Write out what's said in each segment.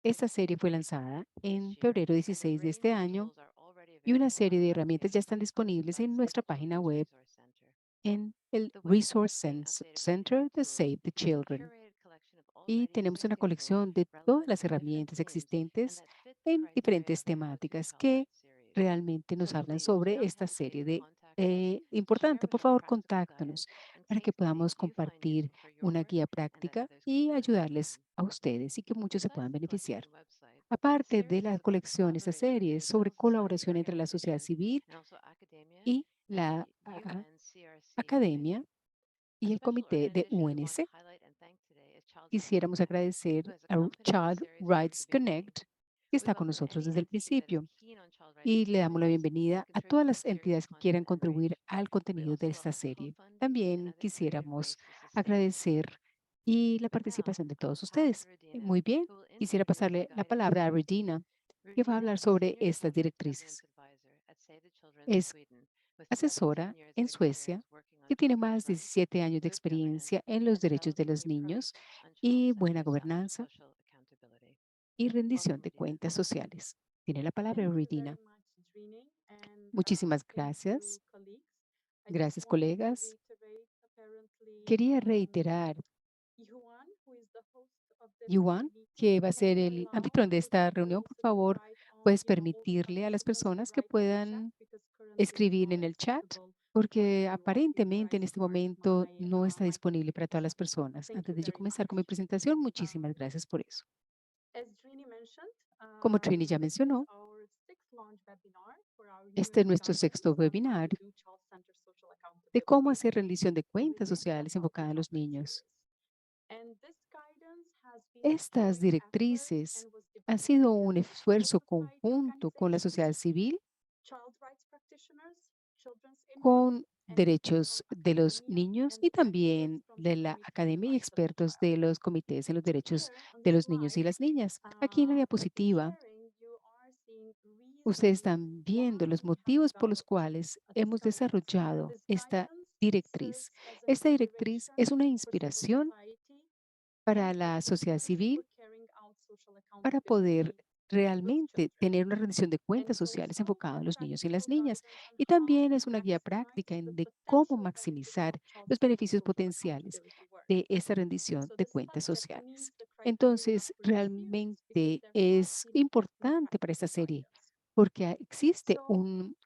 Esta serie fue lanzada en this year, febrero and the 16 de este rating año tools are already y una available on serie our de herramientas ya webpage están disponibles at en nuestra Save the página Children's web Resource Center. en el The website Resource has the updated rating Center de tools Save the and a Children. curated collection of Y already tenemos una successful, colección de todas relevant, las and different herramientas themes, and existentes that fit the en criteria diferentes of your Look Your temáticas Child que Like series. realmente nos So hablan please do sobre not esta hesitate serie to de contact us and share importante. Por with us favor, practical guidance contáctanos and para que take the podamos leads you find compartir useful for your una work guía and that práctica others can y benefit from. ayudarles a ustedes y que muchos se Besides puedan the collection beneficiar. and website, the Aparte de series la is about colección, esta collaboration serie with es sobre civil society colaboración entre la sociedad organizations civil and also academia y and la the UNCRC academia committee. A y el special comité de organization we want to UNC. highlight and thank today is Child Rights Quisiéramos Connect, agradecer who has a accompanied the Child series from the Rights beginning. Connect, que We está con welcome nosotros any desde el entity that are principio, keen on child rights y le damos la activities bienvenida to a contribute todas to the las series entidades que quieran content and contribuir reach. al We contenido de also esta welcome serie. co-funding and También other creative quisiéramos ways to sustain the series. agradecer y la And now participación de I todos will pass to ustedes. Regina, Muy bien, who will quisiera introduce the pasarle la guidance palabra a tools. Regina, que va a Regina hablar is a sobre senior estas corporate governance directrices. advisor at Save the Children Es Sweden, with 17 asesora years of en Suecia experience working on que tiene child más de rights, 17 años de good governance, experiencia en los and derechos de developing los the approach niños on y buena child-centered gobernanza social accountability. y rendición Welcome, de Regina. cuentas sociales. Tiene la palabra Thank you very Regina. much, Drini, and Muchísimas thank gracias. you, colleagues. I just Gracias, wanted to colegas. reiterate, apparently, Quería reiterar, Yuan, who is the host of this Yuan, meeting, que va a can ser you el allow anfitrión de other esta people reunión, por also to favor, write on, puedes also permitirle a las participants to personas que write on the chat puedan because currently it's escribir not en el chat, accessible for porque everyone before aparentemente I en este start momento my no está my disponible para todas las presentation. personas. Thank Antes you de yo very comenzar con mi much. presentación, muchísimas Um, gracias por eso. as Drini mentioned, Como Trini ya this is mencionó, our sixth launch webinar for our este es newest nuestro guidance sexto on how webinar to do child-centered social de cómo accountability. hacer rendición de And with cuentas this, sociales I'll kick enfocada en off los the niños. series. And this guidance has been a Estas joint effort directrices and was han developed sido un together with civil esfuerzo society conjunto con la organizations, sociedad civil, child rights practitioners, children's input, con and people derechos from de los academia niños and y experts también from the de la Committee on the academia y Rights of the expertos Child. de los comités en los derechos Here on the de los niños y slide, las niñas. Aquí en la at the diapositiva, sharing, you are seeing ustedes reasons están viendo why los we have motivos por los developed cuales this hemos guidance. desarrollado This esta guidance directriz. serves as an Esta directriz inspiration es una for civil inspiración society and para la sociedad practitioners civil for carrying out social para poder accountability with realmente children. tener una rendición de And cuentas it's sociales also enfocada a en los niños y practical las niñas. guidance on Y how también to es una guía maximize práctica the de cómo potential benefits maximizar of los child-centered beneficios social potenciales accountability work. de esta rendición So de the cuentas study that sociales. meets the criteria Entonces, for this series because realmente there has es been a gap in the importante para esta practical serie guidance. porque existe So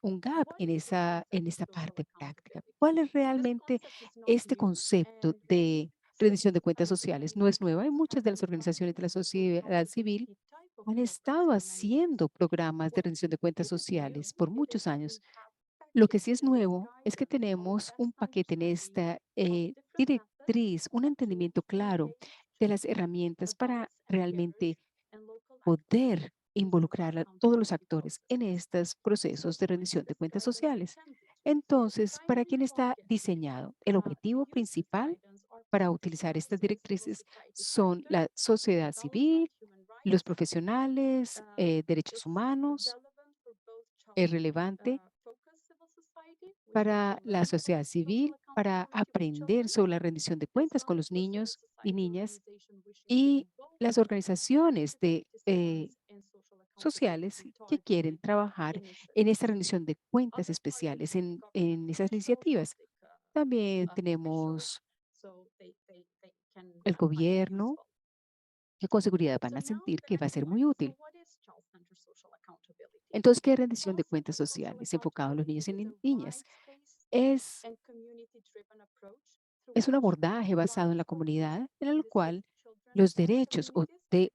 un gap what en is en child-centered esta social parte práctica. accountability? ¿Cuál es This realmente concept is not este new concepto and many de rendición civil de cuentas society sociales? No es nueva. Hay organizations muchas have de las designed organizaciones de la social sociedad civil accountability type of han programs estado for many years. haciendo programas de What rendición de cuentas isn't new sociales por it is muchos that we años. have Lo que sí packaged es in this nuevo es que guidance our tenemos un best paquete en understanding esta of different methods directriz, un to entendimiento claro engage de las herramientas para adults and realmente peers and local actors poder in social involucrar a todos los accountability actores en processes. estos So procesos de who is rendición de this cuentas guidance sociales. intended to? So the Entonces, ¿para primary quién está audience diseñado? El to objetivo use this principal guidance are para utilizar estas practitioners and civil directrices society son actors la in sociedad development, civil, human los rights. profesionales, derechos It's humanos. relevant for both Es child relevante focused civil society, which want to para la learn about sociedad social civil, para accountability with aprender children, sobre la rendición de as cuentas con well as los for civil niños y society niñas organization wishing to y do both las and organizaciones activate participants in social sociales accountability que quieren targeted trabajar en esa initiatives. rendición de cuentas Other targets especiales can be en government esas officials, iniciativas. public También officials, tenemos so they can el find it gobierno, useful. que con seguridad van So a now sentir the que va a next ser part. muy So útil. what is child-centered social accountability? Entonces, ¿qué es rendición de cuentas Child-centered social sociales enfocado en los niños accountability y is a niñas? rights-based Es, and community-driven approach through es un which abordaje basado en rights la for youth, comunidad, en in el this case cual children los and derechos communities,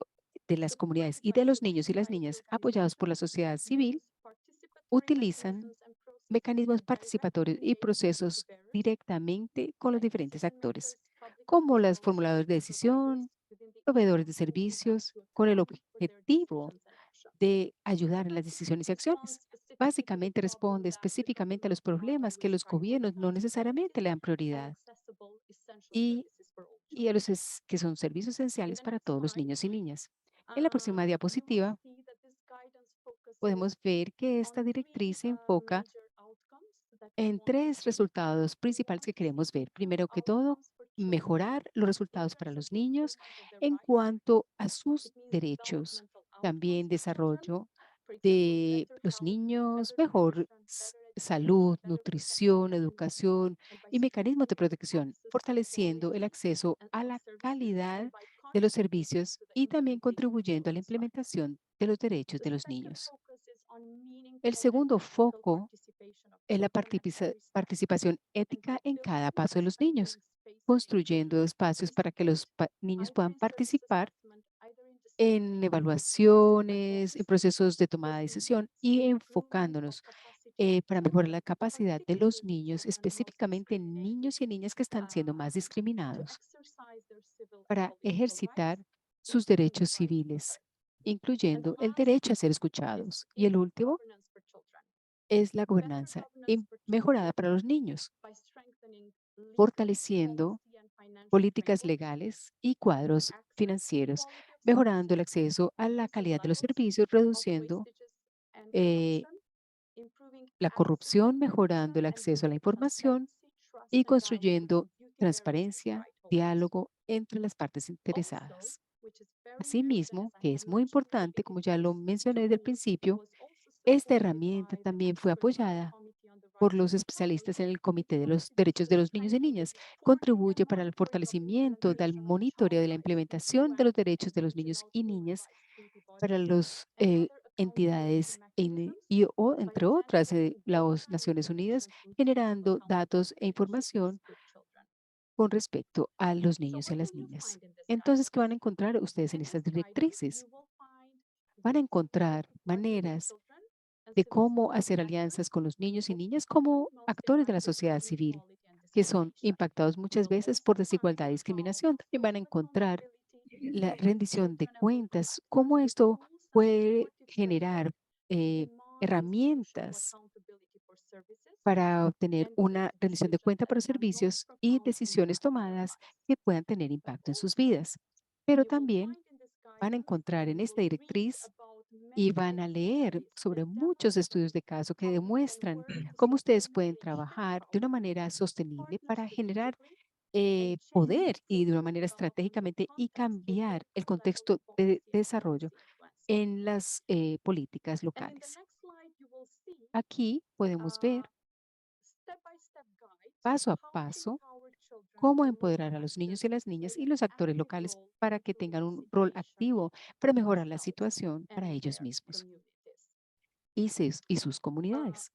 de las comunidades supported y by de los civil niños y las society niñas apoyados por la organizations, sociedad civil use participatory utilizan mechanisms and processes to mecanismos directly participatorios y engage with the procesos bearers, directamente con los like diferentes decision actores, makers, public como los officials, formuladores de service providers decisión, within the proveedores area de holding them servicios, to con el account for their objetivo decisions and actions. de ayudar en las Sometimes decisiones y responds acciones. specifically to the Básicamente problem responde that the específicamente a los governments do not problemas que always los gobiernos no prioritize necesariamente priorities le dan and prioridad accessible essential y, services for all y a children. que son servicios In esenciales the para next todos los slide, niños y niñas. En la próxima you will diapositiva see that this guidance focuses podemos ver que esta on three directriz se enfoca major outcomes that we en want to tres see. resultados We principales want que to see queremos ver. improved Primero que todo, outcomes for mejorar los resultados para los niños en cuanto a sus derechos. También desarrollo de los niños, mejor salud, nutrición, educación y mecanismos de protección, fortaleciendo el acceso a la calidad de los servicios y también contribuyendo a la implementación de los derechos de los niños. El segundo foco es la participación ética en cada paso de los niños, construyendo espacios para que los niños puedan participar en evaluaciones, en procesos de tomada de decisión y enfocándonos para mejorar la capacidad de los niños, específicamente niños y niñas que están siendo más discriminados, para ejercitar sus derechos civiles, incluyendo el derecho a ser escuchados. Y el último es la gobernanza mejorada para los niños, fortaleciendo políticas legales y cuadros financieros, mejorando el acceso a la calidad de los servicios, reduciendo eh, la corrupción, mejorando el acceso a la información y construyendo transparencia, diálogo entre las partes interesadas. Asimismo, que es muy importante, como ya lo mencioné desde el principio, esta herramienta también fue apoyada por los especialistas en el Comité de los Derechos de los Niños y Niñas. Contribuye para el fortalecimiento del monitoreo de la implementación de los derechos de los niños y niñas para las entidades o entre otras, las Naciones Unidas, generando datos e información con respecto a los niños y a las niñas. Entonces, ¿qué van a encontrar ustedes en estas directrices? Van a encontrar maneras de cómo hacer alianzas con los niños y niñas como actores de la sociedad civil, que son impactados muchas veces por desigualdad y discriminación. También van a encontrar la rendición de cuentas, cómo esto puede generar eh, herramientas para obtener una rendición de cuenta para servicios y decisiones tomadas que puedan tener impacto en sus vidas. Pero también van a encontrar en esta directriz y van a leer sobre muchos estudios de caso que demuestran cómo ustedes pueden trabajar de una manera sostenible para generar poder y de una manera estratégicamente y cambiar el contexto de desarrollo en las políticas locales. Aquí podemos ver paso a paso cómo empoderar a los niños y las niñas y los actores locales para que tengan un rol activo para mejorar la situación para ellos mismos y sus comunidades.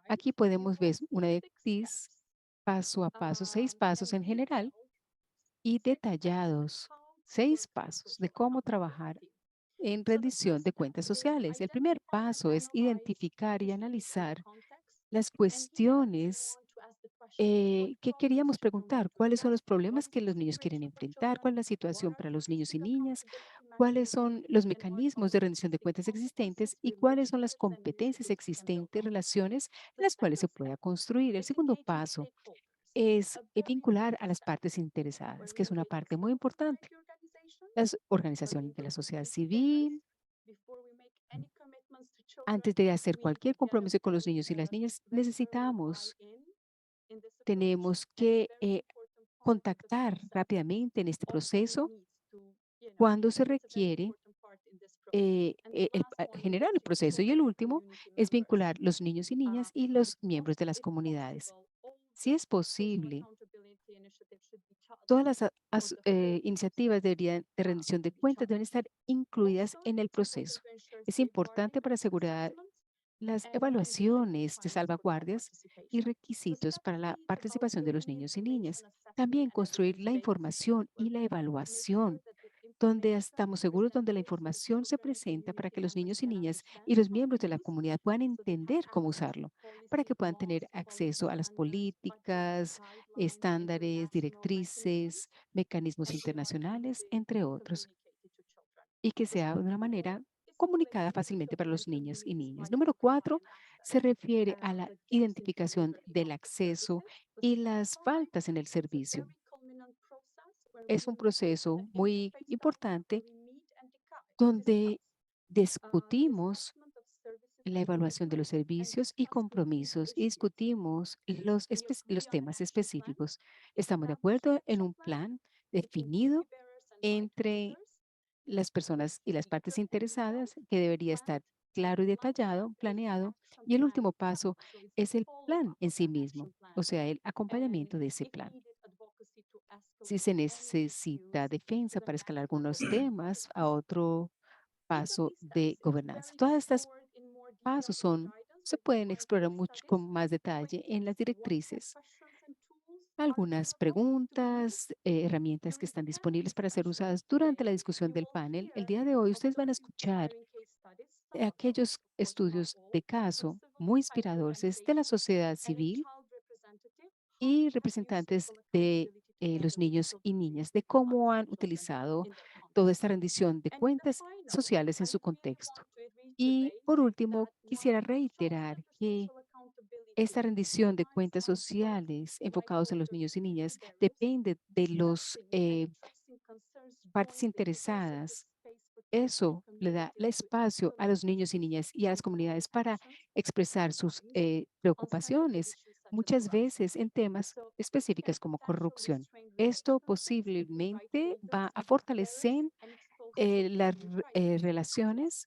Aquí podemos ver una directriz paso a paso, 6 pasos en general y detallados 6 pasos de cómo trabajar en rendición de cuentas sociales. El primer paso es identificar y analizar las cuestiones que queríamos preguntar. ¿Cuáles son los problemas que los niños quieren enfrentar? ¿Cuál es la situación para los niños y niñas? ¿Cuáles son los mecanismos de rendición de cuentas existentes y cuáles son las competencias existentes, relaciones en las cuales se pueda construir? El segundo paso es vincular a las partes interesadas, que es una parte muy importante. Las organizaciones de la sociedad civil, antes de hacer cualquier compromiso con los niños y las niñas, tenemos que contactar rápidamente en este proceso cuando se requiere generar el proceso. Y el último es vincular los niños y niñas y los miembros de las comunidades. Si es posible, todas las iniciativas de rendición de cuentas deben estar incluidas en el proceso. Es importante para asegurar las evaluaciones de salvaguardias y requisitos para la participación de los niños y niñas. También construir la información y la evaluación donde estamos seguros, donde la información se presenta para que los niños y niñas y los miembros de la comunidad puedan entender cómo usarlo, para que puedan tener acceso a las políticas, estándares, directrices, mecanismos internacionales, entre otros, y que sea de una manera comunicada fácilmente para los niños y niñas. Número 4 se refiere a la identificación del acceso y las faltas en el servicio. Es un proceso muy importante donde discutimos la evaluación de los servicios y compromisos y discutimos los temas específicos. Estamos de acuerdo en un plan definido entre las personas y las partes interesadas que debería estar claro y detallado, planeado. Y el último paso es el plan en sí mismo, o sea, el acompañamiento de ese plan. Si se necesita defensa para escalar algunos temas a otro paso de gobernanza. Todas estas pasos se pueden explorar mucho con más detalle en las directrices. Algunas preguntas, herramientas que están disponibles para ser usadas durante la discusión del panel. El día de hoy ustedes van a escuchar aquellos estudios de caso muy inspiradores de la sociedad civil y representantes de los niños y niñas, de cómo han utilizado toda esta rendición de cuentas sociales en su contexto. Y por último, quisiera reiterar que esta rendición de cuentas sociales enfocados en los niños y niñas depende de los partes interesadas. Eso le da el espacio a los niños y niñas y a las comunidades para expresar sus preocupaciones, muchas veces en temas específicos como corrupción. Esto posiblemente va a fortalecer las relaciones.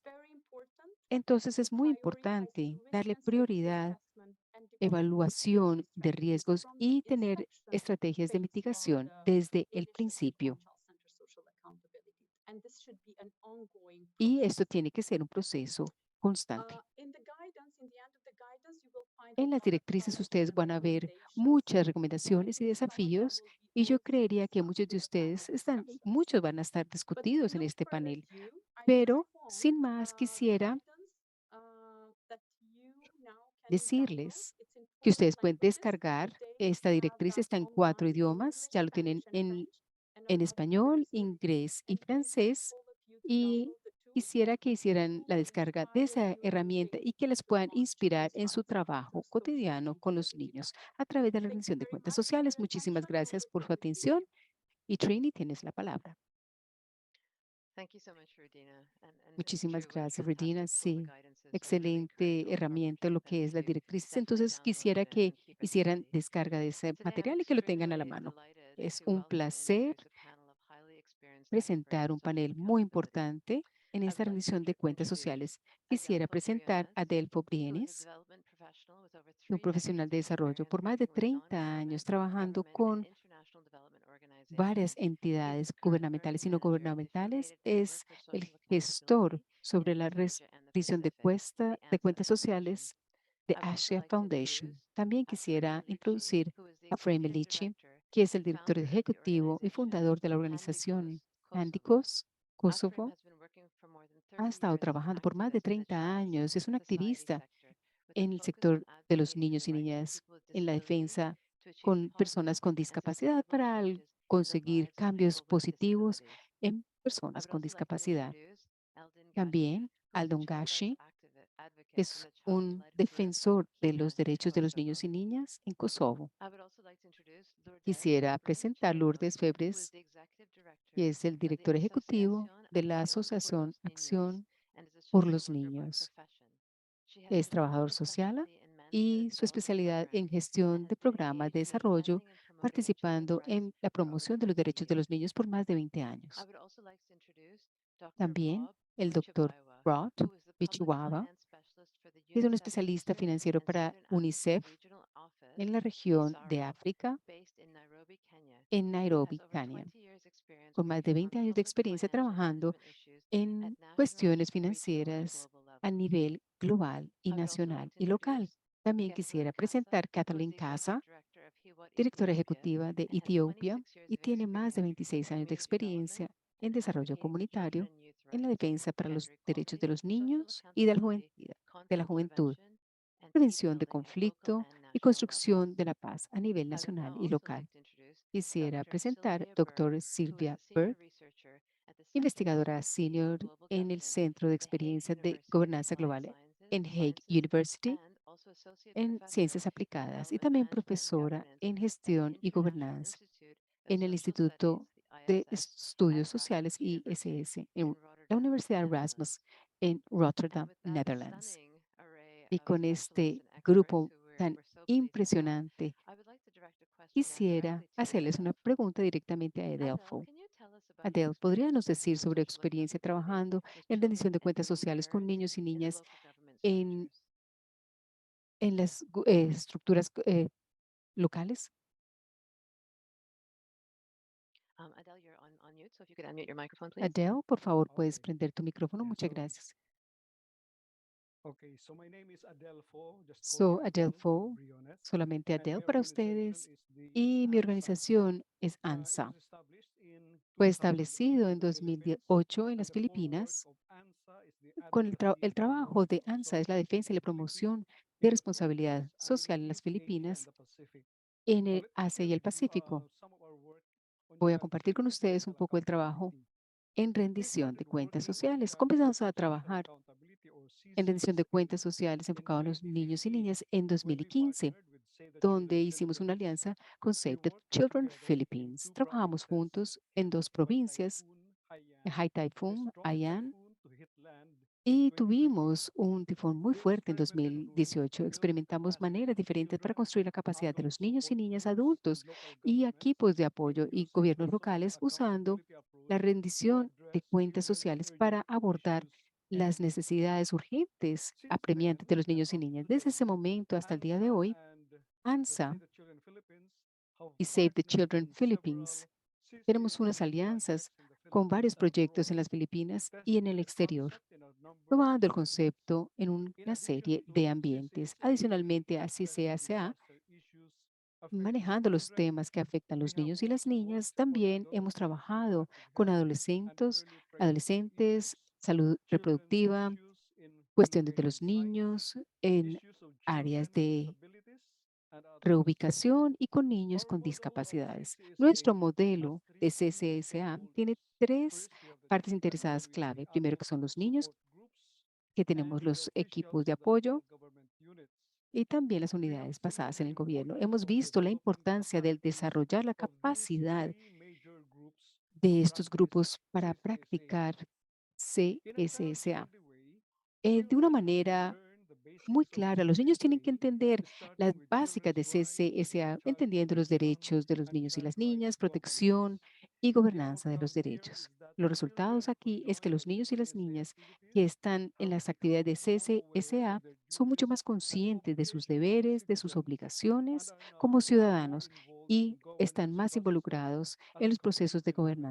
Entonces es muy importante darle prioridad, evaluación de riesgos y tener estrategias de mitigación desde el principio. Y esto tiene que ser un proceso constante. En las directrices ustedes van a ver muchas recomendaciones y desafíos y yo creería que muchos van a estar discutidos en este panel, pero sin más quisiera decirles que ustedes pueden descargar esta directriz, está en 4 idiomas, ya lo tienen en español, inglés y francés, y quisiera que hicieran la descarga de esa herramienta y que les puedan inspirar en su trabajo cotidiano con los niños a través de la rendición de cuentas sociales. Muchísimas gracias por su atención y Trini, tienes la palabra. Thank you so much, Rudina. And it's Muchísimas true, what a gracias, Regina. fantastic tool the Sí, guidance is. I really encourage excelente all the herramienta lo que participants es las to directrices. definitely Entonces, download quisiera it que and keep it hicieran handy. descarga de ese Today, I'm material y que lo tengan a la extremely mano. delighted Es to un welcome placer into the panel of highly experienced experts presentar in un social panel muy accountability. importante en I esta would like to rendición de cuentas introduce sociales. Quisiera Adelfo presentar a Briones, Delfo who is a Brienes, development professional with over un 3 profesional decades de desarrollo experience por más de working with 30 nongovernment, años trabajando government, and con international development varias organizations. He is entidades the current gubernamentales y emerging no manager of the gubernamentales. affiliated Es network for el social gestor accountability sobre in la East Asia and the rendición Pacific for the de ANZA cuentas Foundation. sociales de I would also Asia like to introduce Foundation. También Aframe quisiera Melici, introducir who is the a Frei executive Melici, director que es el and director founder of the ejecutivo y organization fundador de la Handikos, organización Kosovo. Handicos, Aframe Kosovo. has been working for more than Ha 30 estado years as an trabajando por más de activist in the 30 child años. Es un society activista sector with a en el focus on sector de los advocating for the niños y rights of niñas people with en la disabilities defensa to achieve con positive personas con and discapacidad sustainable para changes in the conseguir lives of cambios people with positivos disabilities. en I personas would con also like to discapacidad. introduce Eldon Gashi, También who is a Aldon child rights Gashi, que advocate from es the un child-led group defensor de los Kina in derechos de los niños Kosovo. y niñas en Kosovo. I would also like to introduce Lourdes Quisiera Febre presentar Chirino, Lourdes who is Febres, the executive que director es el of the director ejecutivo Asociación de la Acción por Asociación los Niños Acción and is a por social los worker by Niños. profession. She has a Es particular trabajador social specialty in management y and su development especialidad en programs and gestión has de been programas de engaged in desarrollo, defending and promoting children's participando rights en la for over promoción de los 20 derechos de los years. niños por más de 20 I años. would also like to introduce Dr. También Rob el doctor Wichiwawa, Rod who is the public Bichiwawa, finance specialist for the que es un UNICEF especialista Eastern financiero and para Southern Africa UNICEF Regional Office, en la región de ISARO, África, based in Nairobi, Kenya. en He has Nairobi, over Kenia, 20 years experience con más de working on 20 años de public experiencia financial trabajando management issues at en national, cuestiones regional, and financieras global a levels. nivel global y I would also like nacional to y local. introduce También Kathleen quisiera Casa, presentar who is Kathleen the executive Casa, director of Hiwot directora Ethiopia ejecutiva de and has Etiopía 26 years y of tiene más de experience 26 in años de community development experiencia en and desarrollo advocating for children comunitario, and youth en la rights, defensa para los gender derechos de equality, los social niños y accountability, de la conflict juventud, prevention, and peace prevención de building at local conflicto and y national construcción levels. de la paz a nivel I would nacional now y also like local. to introduce Quisiera Dr. presentar Sylvia Berg, doctor who is Sylvia a Berg, senior researcher at the Center for investigadora Strategic and senior Global en el Governance Centro de at the Hague Experiencia de University of Gobernanza Applied Global en Hague Sciences University and also associate en professor Ciencias in Aplicadas y development también management and profesora governance en at the Gestión y International Gobernanza Institute of en el Social Studies, Instituto the de ISS, at Estudios Sociales Erasmus ISS University en in la Rotterdam, Universidad Netherlands. Erasmus en And Rotterdam, with that Netherlands. stunning y con specialists este and experts grupo who tan we're so pleased to have. impresionante, I would like to direct a question now quisiera directly to hacerles una Adele. pregunta directamente a Adele, Adelfo. can you tell us about your Adele, experience ¿podríanos working decir on sobre su social experiencia accountability trabajando with en rendición children de and cuentas youth sociales con parents niños y in the niñas local government en, structures? en las estructuras locales? Adele, you're on mute, so if you could unmute your microphone, please. Adele, por favor, puedes Okay. prender tu micrófono. Yes, Muchas gracias. okay. So my name is Adelfo. Just call me So, Adele Adelfo, Briones. solamente And Adele my para organization ustedes. is the Y mi ANSA. organización es It ANSA. was established in Fue 2008 establecido in en the Philippines. 2008 en And las the core work Filipinas. of ANSA is the Con advocacy el and trabajo promotion de of ANSA es la social defensa y la responsibility promoción de in the Philippines responsabilidad and social en in las Asia and Filipinas, the Pacific. en Now el let me Asia share y el with you Pacífico. some of our work on Voy a compartir con advocacy and ustedes un social poco el trabajo accountability. en We rendición de started cuentas working on sociales. advocacy Comenzamos a and social trabajar accountability or en rendición de CCSA cuentas sociales in enfocado a los niños y 2015 niñas en when we 2015, partnered with Save the donde Children hicimos una Philippines. alianza con We Save the worked Children together in Philippines. two Trabajamos provinces juntos en in dos High provincias, Typhoon, en Haiyan, Haitai and a Taifun, strong Haiyan, typhoon to hit land in y 2020. tuvimos un tifón muy We fuerte en experimented ways 2018. to build the Experimentamos capacity maneras of diferentes para children, construir la capacidad de adult los niños y support niñas groups, and adultos local y governments equipos de in apoyo y using the gobiernos social locales usando accountability approach la to rendición de address cuentas children's sociales para urgent abordar issues and las needs. necesidades urgentes Since apremiantes de then los and niños y up niñas. to Desde ese date, momento hasta el día de ANSA hoy, and the ANSA Save the Children Philippines have y Save the partnered Children in Philippines several tenemos unas CCSA alianzas projects in the con Philippines varios and proyectos abroad, en las Filipinas y en testing el the exterior, concept in a number of probando el settings. concepto en In una addition serie de to ambientes. CCSA Adicionalmente a addressing CCASA, disaster issues affecting manejando los children, temas que afectan a we los have niños y las also worked niñas, for también hemos adults in trabajado reproductive con health and adolescentes, early pregnancy adolescentes, issues, salud children's reproductiva, issues in cuestiones de immigration los sites, niños, en issues of áreas children with de disabilities, and others. reubicación y con niños Our con model of discapacidades. Nuestro CCSA has modelo three de key CCSA tiene stakeholders. tres First, we have the partes children, where interesadas we have clave. the Primero que adult son los niños, support groups que tenemos and the los equipos officials de of the apoyo local government units. y también las We have unidades seen basadas the en el gobierno. importance Hemos of visto la developing the importancia del capacities desarrollar la of these capacidad three major groups to de estos practice grupos para CCSA. practicar In a CSSA. child-friendly way, De una children must manera learn the muy basics of clara, los niños tienen que CCSA, entender las starting with básicas children's de rights, CCSA, child entendiendo los protection, derechos de los and niños y child las rights niñas, governance. protección y The gobernanza de los outcome here derechos. is that Los resultados children who aquí es que join the los niños y las CCSA niñas activities que están en have las actividades become de more aware CCSA of their son mucho duties más and conscientes de sus obligations as deberes, de sus citizens, and obligaciones are como now more ciudadanos involved y in están governance más processes involucrados at en the los procesos de community level.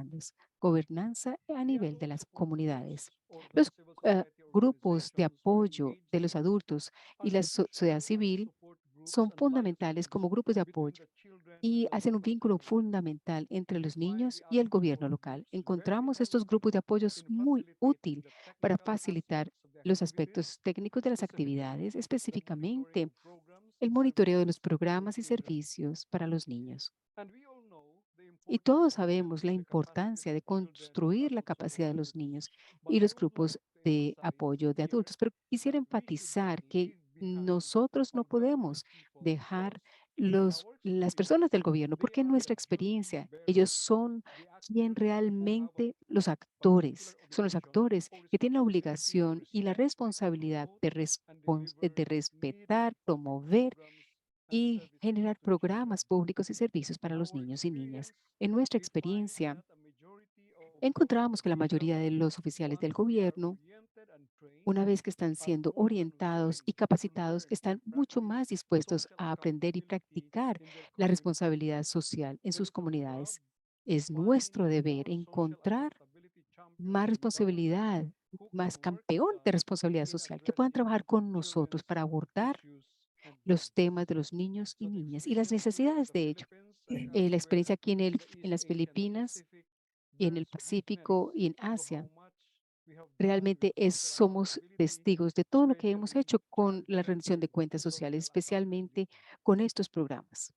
gobernanza a The nivel de adult las support comunidades. groups or the Los civil eh, society grupos de organizations are apoyo de los engaging adultos y as la sociedad official and civil support groups son and life fundamentales links como grupos de between apoyo the children and y the hacen un local vínculo government. fundamental entre We los find niños the y el adult gobierno support local. groups very Encontramos estos helpful grupos de apoyos in muy facilitating útil the para technical facilitar aspects of the los activities, aspectos técnicos de las specifically actividades, the monitoring específicamente of programs el and monitoreo de services los for programas y children. servicios para los niños. And we all know the Y importance todos of sabemos la building the capacities importancia of de children and construir la adult capacidad support de los groups. niños But y I los would like grupos to de emphasize apoyo de here adultos. Pero that quisiera we should not enfatizar que leave behind nosotros no our government podemos people dejar because in our las experience, personas del gobierno, they porque en are the nuestra duty experiencia, ellos bearers, son the quien actors who have a realmente los particular actores, son los obligation actores or que tienen la responsibility to obligación y la respect, responsabilidad promote, de, and deliver de needed respetar, public promover programs and y services generar to children. programas públicos y servicios para In los our niños y niñas. experience, En nuestra we find experiencia, that a majority of government encontramos que la mayoría officials, de los oficiales del once they are gobierno, oriented and trained, una vez que están are siendo more than orientados willing y to capacitados, learn and están mucho practice más dispuestos social a aprender y accountability practicar in their la communities. responsabilidad social en It sus is our job comunidades. to Es find nuestro deber more social encontrar accountability champions más in government responsabilidad, who can más work with campeón de us responsabilidad in social, que puedan addressing trabajar con nosotros children's para abordar issues and los needs. temas de los niños y So the niñas y las experience here in necesidades the de ello. Philippines and La elsewhere experiencia aquí in the en East las Asia and the Filipinas Pacific y en el bears witness Pacífico y en to how Asia. much we have done with Realmente social somos accountability, testigos de todo lo que hemos especially hecho con la rendición de child-centered cuentas sociales, social especialmente accountability. con estos programas.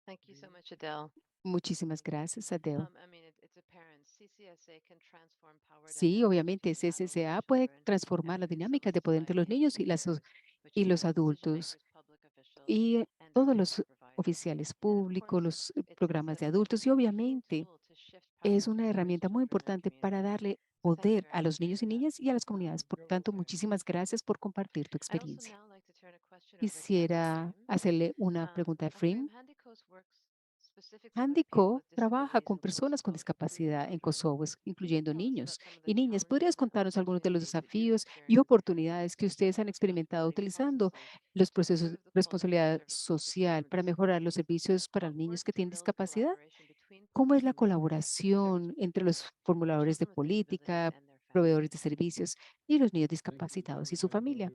Thank you so much, Adele. Muchísimas gracias, Adele. I mean, it's apparent CCSA can transform power Sí, dynamics obviamente, between adults and CCCA puede children transformar and las between civil dinámicas de poder entre los society and niños leaders, which y los includes decision adultos makers, public officials, y and todos service los providers. oficiales And of públicos, course, los it's programas de a adultos y key obviamente tool to shift es una herramienta muy importante para darle poder a los niños y niñas y a las comunidades. Por tanto, muchísimas gracias por compartir tu I'd also experiencia. now like to turn a question over to Dr. Quisiera Frim. hacerle una pregunta a Frim. Handico's works specifically with people Handico with trabaja disabilities con in personas con Kosovo. discapacidad en Kosovo, Can you incluyendo tell us niños about some of the y niñas. ¿Podrías challenges and contarnos algunos de los opportunities that you've desafíos y experienced oportunidades que ustedes han experimentado accountability utilizando processes los to procesos de improve the quality of responsabilidad services to social children with para mejorar los disabilities? servicios para What los niños que works to tienen build discapacidad? collaboration between ¿Cómo es la professionals, service colaboración entre los providers, formuladores de children with disabilities, política, and their proveedores families? de servicios y los niños discapacitados y su familia?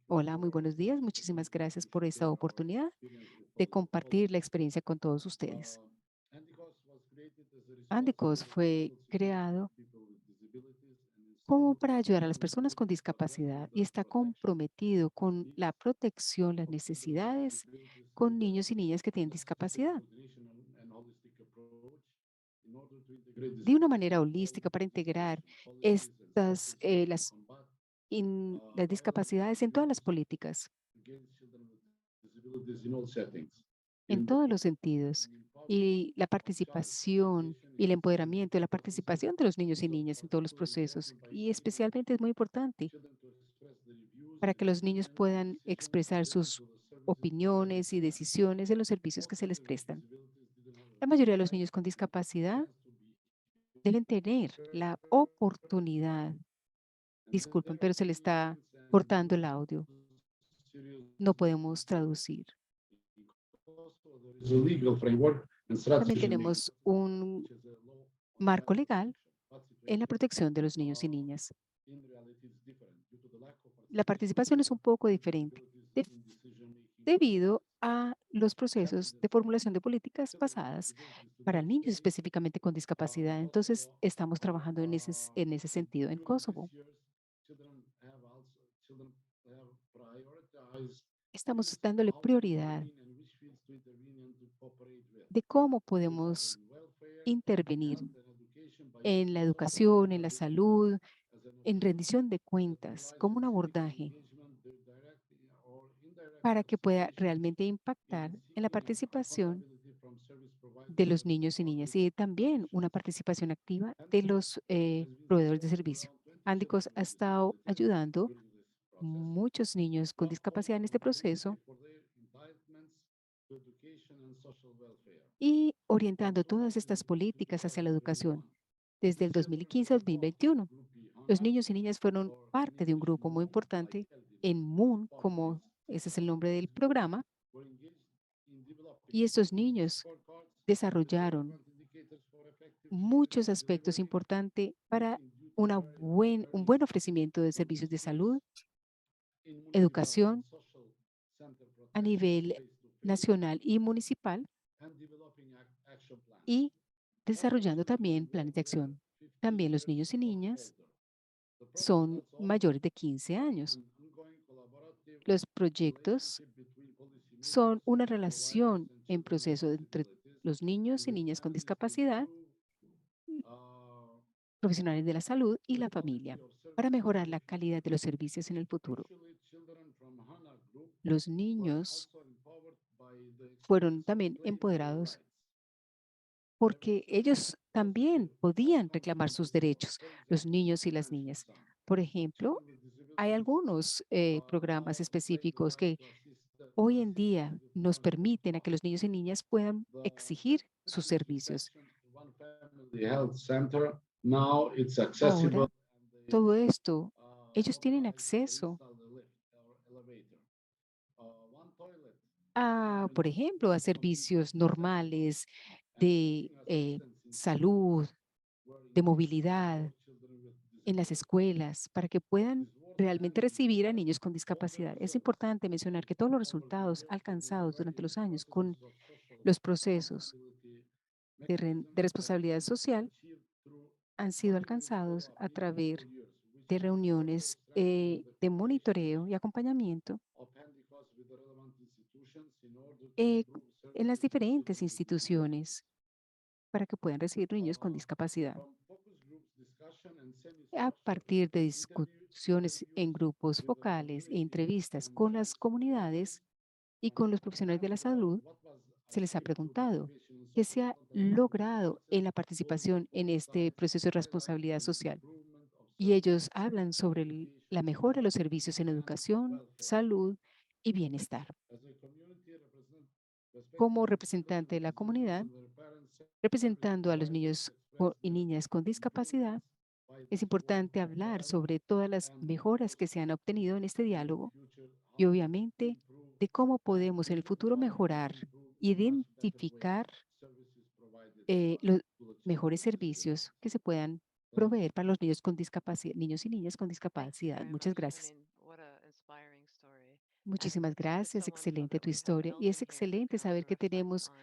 Hola, muy buenos días. Muchísimas gracias por esta oportunidad de compartir la experiencia con todos ustedes. Andicos fue creado como para ayudar a las personas con discapacidad y está comprometido con la protección, las necesidades con niños y niñas que tienen discapacidad de una manera holística para integrar las discapacidades en todas las políticas, en todos los sentidos. Y la participación y el empoderamiento y la participación de los niños y niñas en todos los procesos. Y especialmente es muy importante para que los niños puedan expresar sus opiniones y decisiones en los servicios que se les prestan. La mayoría de los niños con discapacidad deben tener la oportunidad, disculpen, pero se le está cortando el audio. No podemos traducir. También tenemos un marco legal en la protección de los niños y niñas. La participación es un poco diferente debido a los procesos de formulación de políticas basadas para niños específicamente con discapacidad. Entonces, estamos trabajando en ese sentido en Kosovo. Estamos dándole prioridad de cómo podemos intervenir en la educación, en la salud, en rendición de cuentas, como un abordaje para que pueda realmente impactar en la participación de los niños y niñas y también una participación activa de los proveedores de servicio. Andicos ha estado ayudando muchos niños con discapacidad en este proceso y orientando todas estas políticas hacia la educación desde el 2015 al 2021. Los niños y niñas fueron parte de un grupo muy importante en MOON, como ese es el nombre del programa, y estos niños desarrollaron muchos aspectos importantes para un buen ofrecimiento de servicios de salud, educación a nivel nacional y municipal y desarrollando también planes de acción. También los niños y niñas son mayores de 15 años. Los proyectos son una relación en proceso entre los niños y niñas con discapacidad, profesionales de la salud y la familia para mejorar la calidad de los servicios en el futuro. Los niños fueron también empoderados porque ellos también podían reclamar sus derechos, los niños y las niñas. Por ejemplo, hay algunos programas específicos que hoy en día nos permiten a que los niños y niñas puedan exigir sus servicios. Ahora, todo esto, ellos tienen acceso a, por ejemplo, a servicios normales de salud, de movilidad en las escuelas, para que puedan realmente recibir a niños con discapacidad. Es importante mencionar que todos los resultados alcanzados durante los años con los procesos de responsabilidad social han sido alcanzados a través de reuniones de monitoreo y acompañamiento eh, en las diferentes instituciones para que puedan recibir niños con discapacidad. A partir de discusiones en grupos focales e entrevistas con las comunidades y con los profesionales de la salud, se les ha preguntado que se ha logrado en la participación en este proceso de responsabilidad social. Y ellos hablan sobre la mejora de los servicios en educación, salud y bienestar. Como representante de la comunidad, representando a los niños y niñas con discapacidad, es importante hablar sobre todas las mejoras que se han obtenido en este diálogo y obviamente de cómo podemos en el futuro mejorar, identificar los mejores servicios que se puedan proveer para los niños con discapacidad, niños y niñas con Thank you discapacidad. very Muchas much, gracias. Helene. What an inspiring story. And Muchísimas to hear gracias. someone Excelente that tu we have historia. Y Eldon es here who excelente can saber also que reflect tenemos on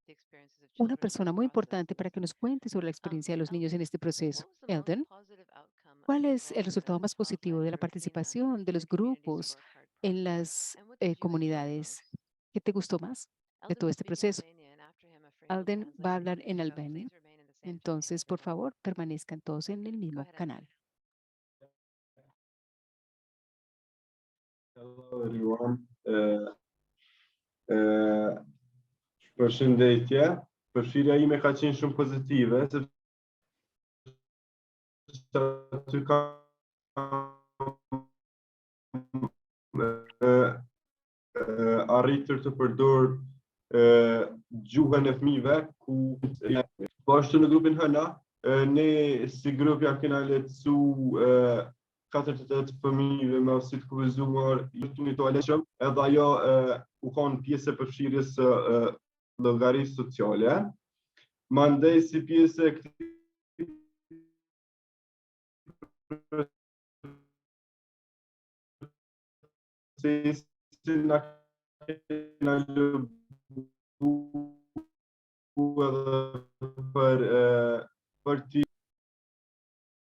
the experiences of una children in persona this muy process. importante para que nos cuente sobre la experiencia de los niños en Eldon, este proceso. what was the most Eldon, positive outcome of ¿cuál the es el involvement of resultado the más positivo de la 12 Latinas participación de in the los community grupos scorecard en process? las And what did you enjoy comunidades? most? ¿Qué te gustó más de Eldon todo will este speak in proceso? Albania, and after him, a friend will Alden va a translate. hablar en So Albania. please remain in the same channel, Entonces, por everyone. favor, permanezcan todos en el Go mismo ahead, Eldon. canal. Hello everyone. Përshëndetje. Përfshirja ime ka qenë shumë pozitive, sepse aty kam arritur të përdor gjuhën e fëmijëve ku po ashtu në grupin hëna ne si grup ja kena lehtësu 48 fëmijëve me aftësi të kufizuar jetën e toaletshëm, edhe ajo u konë pjesë e përfshirjes së llogarisë sociale. Mandej si pjesë e këtij procesi na kena lëbu edhe për ti.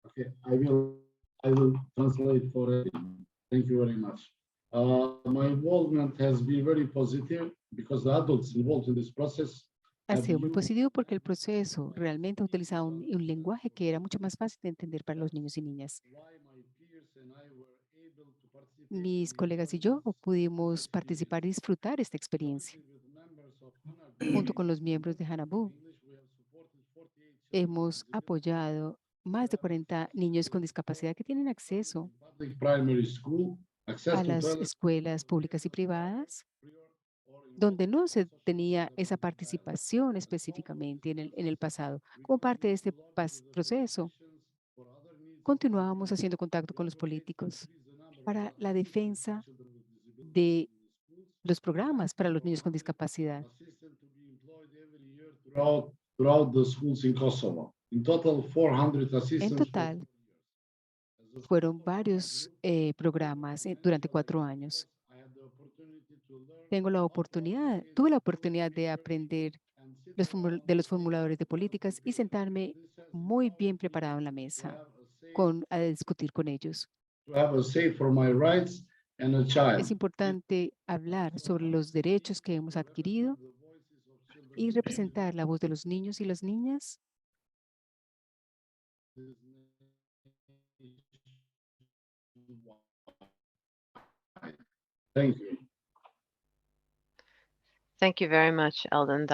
Okay, I will translate for everyone. Thank you very much. My involvement has been very positive because the adults involved in this process Ha have sido muy used positivo porque el proceso realmente ha utilizado un lenguaje que era mucho más fácil de entender para los niños y niñas. why my peers and I were able to participate Mis in colegas y yo enjoying pudimos this participar y disfrutar esta experiencia. Jointly with members of HANAB Junto con los miembros de Hanabu, English, we have supported 48 children hemos with disabilities apoyado más de 40 niños con discapacidad que tienen acceso in public primary school, access a to las toilets, escuelas públicas y privadas, prior or donde involvement no in se social tenía and esa development dialogue. participación As part of específicamente this en el process, pasado. we Como parte de continue este to lobby with the proceso, politicians for other needs of continuábamos disabilities haciendo contacto to con los advocate to políticos increase the number of para la assistants to defensa children with disabilities de in the schools, los programas para los for niños con 100 discapacidad. assistants to be employed every year throughout the schools in Kosovo. In total, 400 En assistants for total, 4 years. fueron varios programas durante 4 años. Tuve la oportunidad de aprender de los formuladores de políticas y sentarme muy bien preparado en la mesa a discutir con ellos. To have a say for my rights and a child. Es importante hablar sobre los derechos que hemos adquirido y representar la voz de los niños y las niñas. Thank you. Thank you very much, Eldon.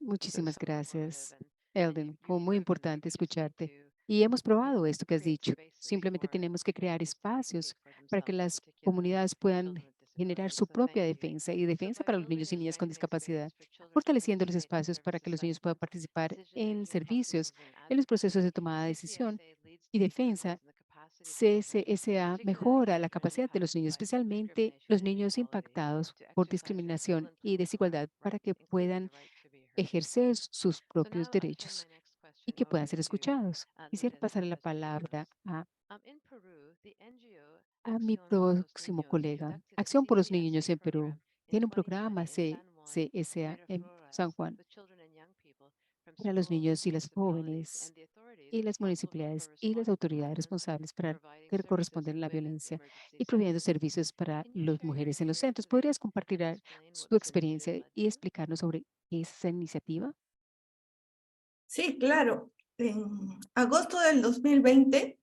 Muchísimas gracias, informative Eldon. Fue muy importante just need escucharte. to Y hemos probado esto que has create dicho. spaces Simplemente for tenemos que crear communities to advocate espacios for para que themselves, in las particular comunidades puedan children with generar disabilities. su So propia thank you. defensa y So defensa by para los building niños a y niñas con safe discapacidad, space for children to fortaleciendo los participate in espacios para que los niños puedan service participar en decision-making servicios, processes and en los procesos de advocacy, tomada de decisión CCSA leads y to defensa. improvements in the capacity of children, CCSA particularly mejora la children capacidad de los impacted niños, by especialmente discrimination los and niños inequality, impactados to por exercise their full discriminación and y powerful desigualdad, para rights, que including puedan the right to be heard. ejercer sus So propios now I'll turn my derechos next y question que puedan over ser to escuchados. Quisiera Lorenzo, pasarle who la has been with palabra us. a In Peru, the NGO mi Acción por los próximo Niños colega. conducted a Acción por los CCSA Niños en Perú program in tiene un 2020 programa in San Juan, CCSA en San Miraflores, Juan with children and young people from para los several niños y las municipalities jóvenes and the authorities y las responsible municipalidades for y las responding to autoridades violence responsables and para providing que services corresponden a in la women's violencia emergency y proveyendo centers. servicios para Can you las share your mujeres en los experience centros. today ¿Podrías compartir and explain what su this initiative experiencia led y to? explicarnos sobre esa iniciativa? Sí, claro. En agosto del 2020,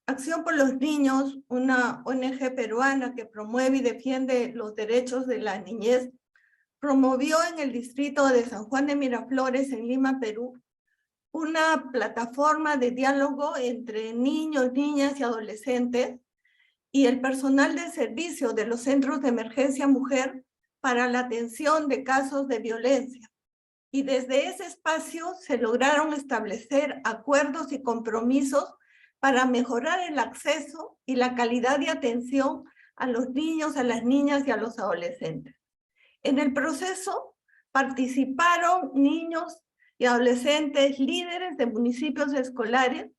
Acción por los Niños, una ONG peruana que promueve y defiende los derechos de la niñez, promovió en el distrito de San Juan de Miraflores, en Lima, Perú, una plataforma de diálogo entre niños, niñas y adolescentes y el personal de servicio de los centros de emergencia mujer para la atención de casos de violencia. Y desde ese espacio se lograron establecer acuerdos y compromisos para mejorar el acceso y la calidad de atención a los niños, a las niñas y a los adolescentes. En el proceso participaron niños y adolescentes líderes de municipios escolares,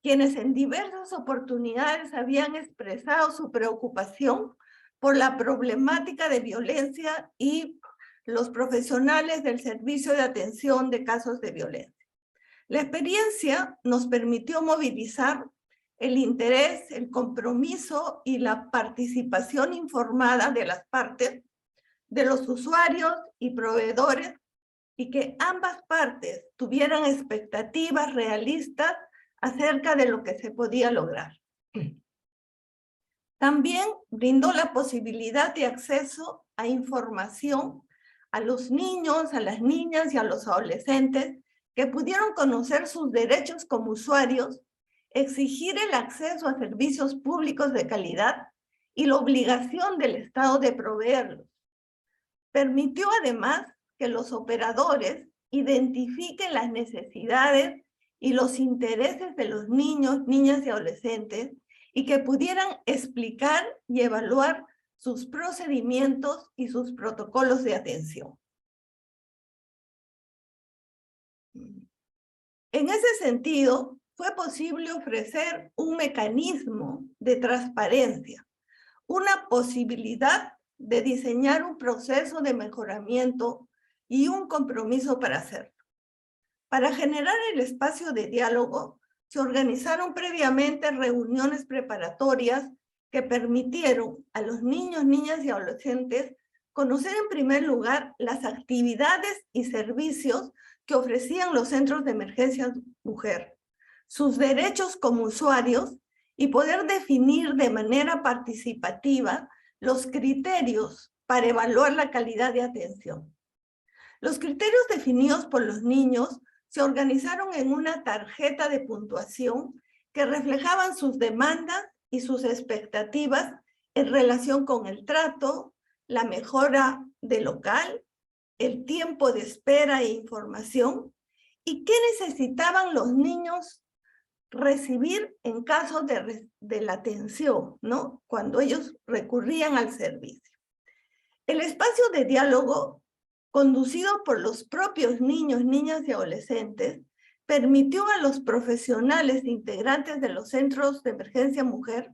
quienes en diversas oportunidades habían expresado su preocupación por la problemática de violencia y los profesionales del servicio de atención de casos de violencia. La experiencia nos permitió movilizar el interés, el compromiso y la participación informada de las partes, de los usuarios y proveedores, y que ambas partes tuvieran expectativas realistas acerca de lo que se podía lograr. También brindó la posibilidad de acceso a información a los niños, a las niñas y a los adolescentes que pudieron conocer sus derechos como usuarios, exigir el acceso a servicios públicos de calidad y la obligación del Estado de proveerlos. Permitió además que los operadores identifiquen las necesidades y los intereses de los niños, niñas y adolescentes y que pudieran explicar y evaluar sus procedimientos y sus protocolos de atención. En ese sentido, fue posible ofrecer un mecanismo de transparencia, una posibilidad de diseñar un proceso de mejoramiento y un compromiso para hacerlo. Para generar el espacio de diálogo, se organizaron previamente reuniones preparatorias que permitieron a los niños, niñas y adolescentes conocer en primer lugar las actividades y servicios que ofrecían los centros de emergencia mujer, sus derechos como usuarios y poder definir de manera participativa los criterios para evaluar la calidad de atención. Los criterios definidos por los niños se organizaron en una tarjeta de puntuación que reflejaban sus demandas y sus expectativas en relación con el trato, la mejora del local, el tiempo de espera e información, y qué necesitaban los niños recibir en caso de la atención, ¿no? Cuando ellos recurrían al servicio. El espacio de diálogo, conducido por los propios niños, niñas y adolescentes, permitió a los profesionales integrantes de los centros de emergencia mujer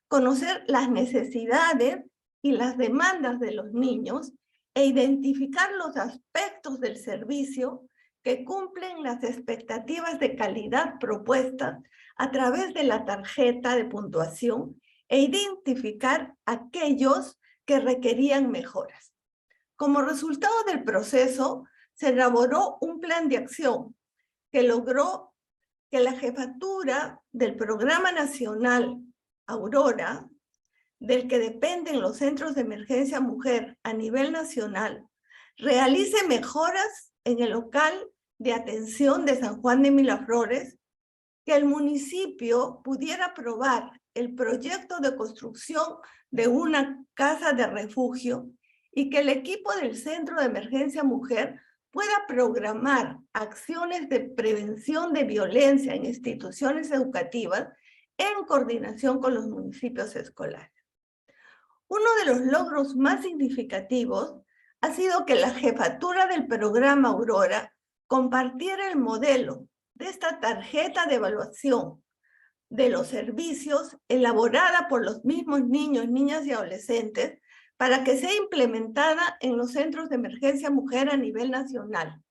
conocer las necesidades y las demandas de los niños e identificar los aspectos del servicio que cumplen las expectativas de calidad propuestas a través de la tarjeta de puntuación e identificar aquellos que requerían mejoras. Como resultado del proceso, se elaboró un plan de acción que logró que la jefatura del Programa Nacional Aurora, del que dependen los centros de emergencia mujer a nivel nacional, realice mejoras en el local de atención de San Juan de Miraflores, que el municipio pudiera aprobar el proyecto de construcción de una casa de refugio y que el equipo del Centro de Emergencia Mujer pueda programar acciones de prevención de violencia en instituciones educativas en coordinación con los municipios escolares. Uno de los logros más significativos ha sido que la jefatura del programa Aurora compartiera el modelo de esta tarjeta de evaluación de los servicios elaborada por los mismos niños, niñas y adolescentes para que sea implementada en los centros de emergencia mujer a nivel nacional,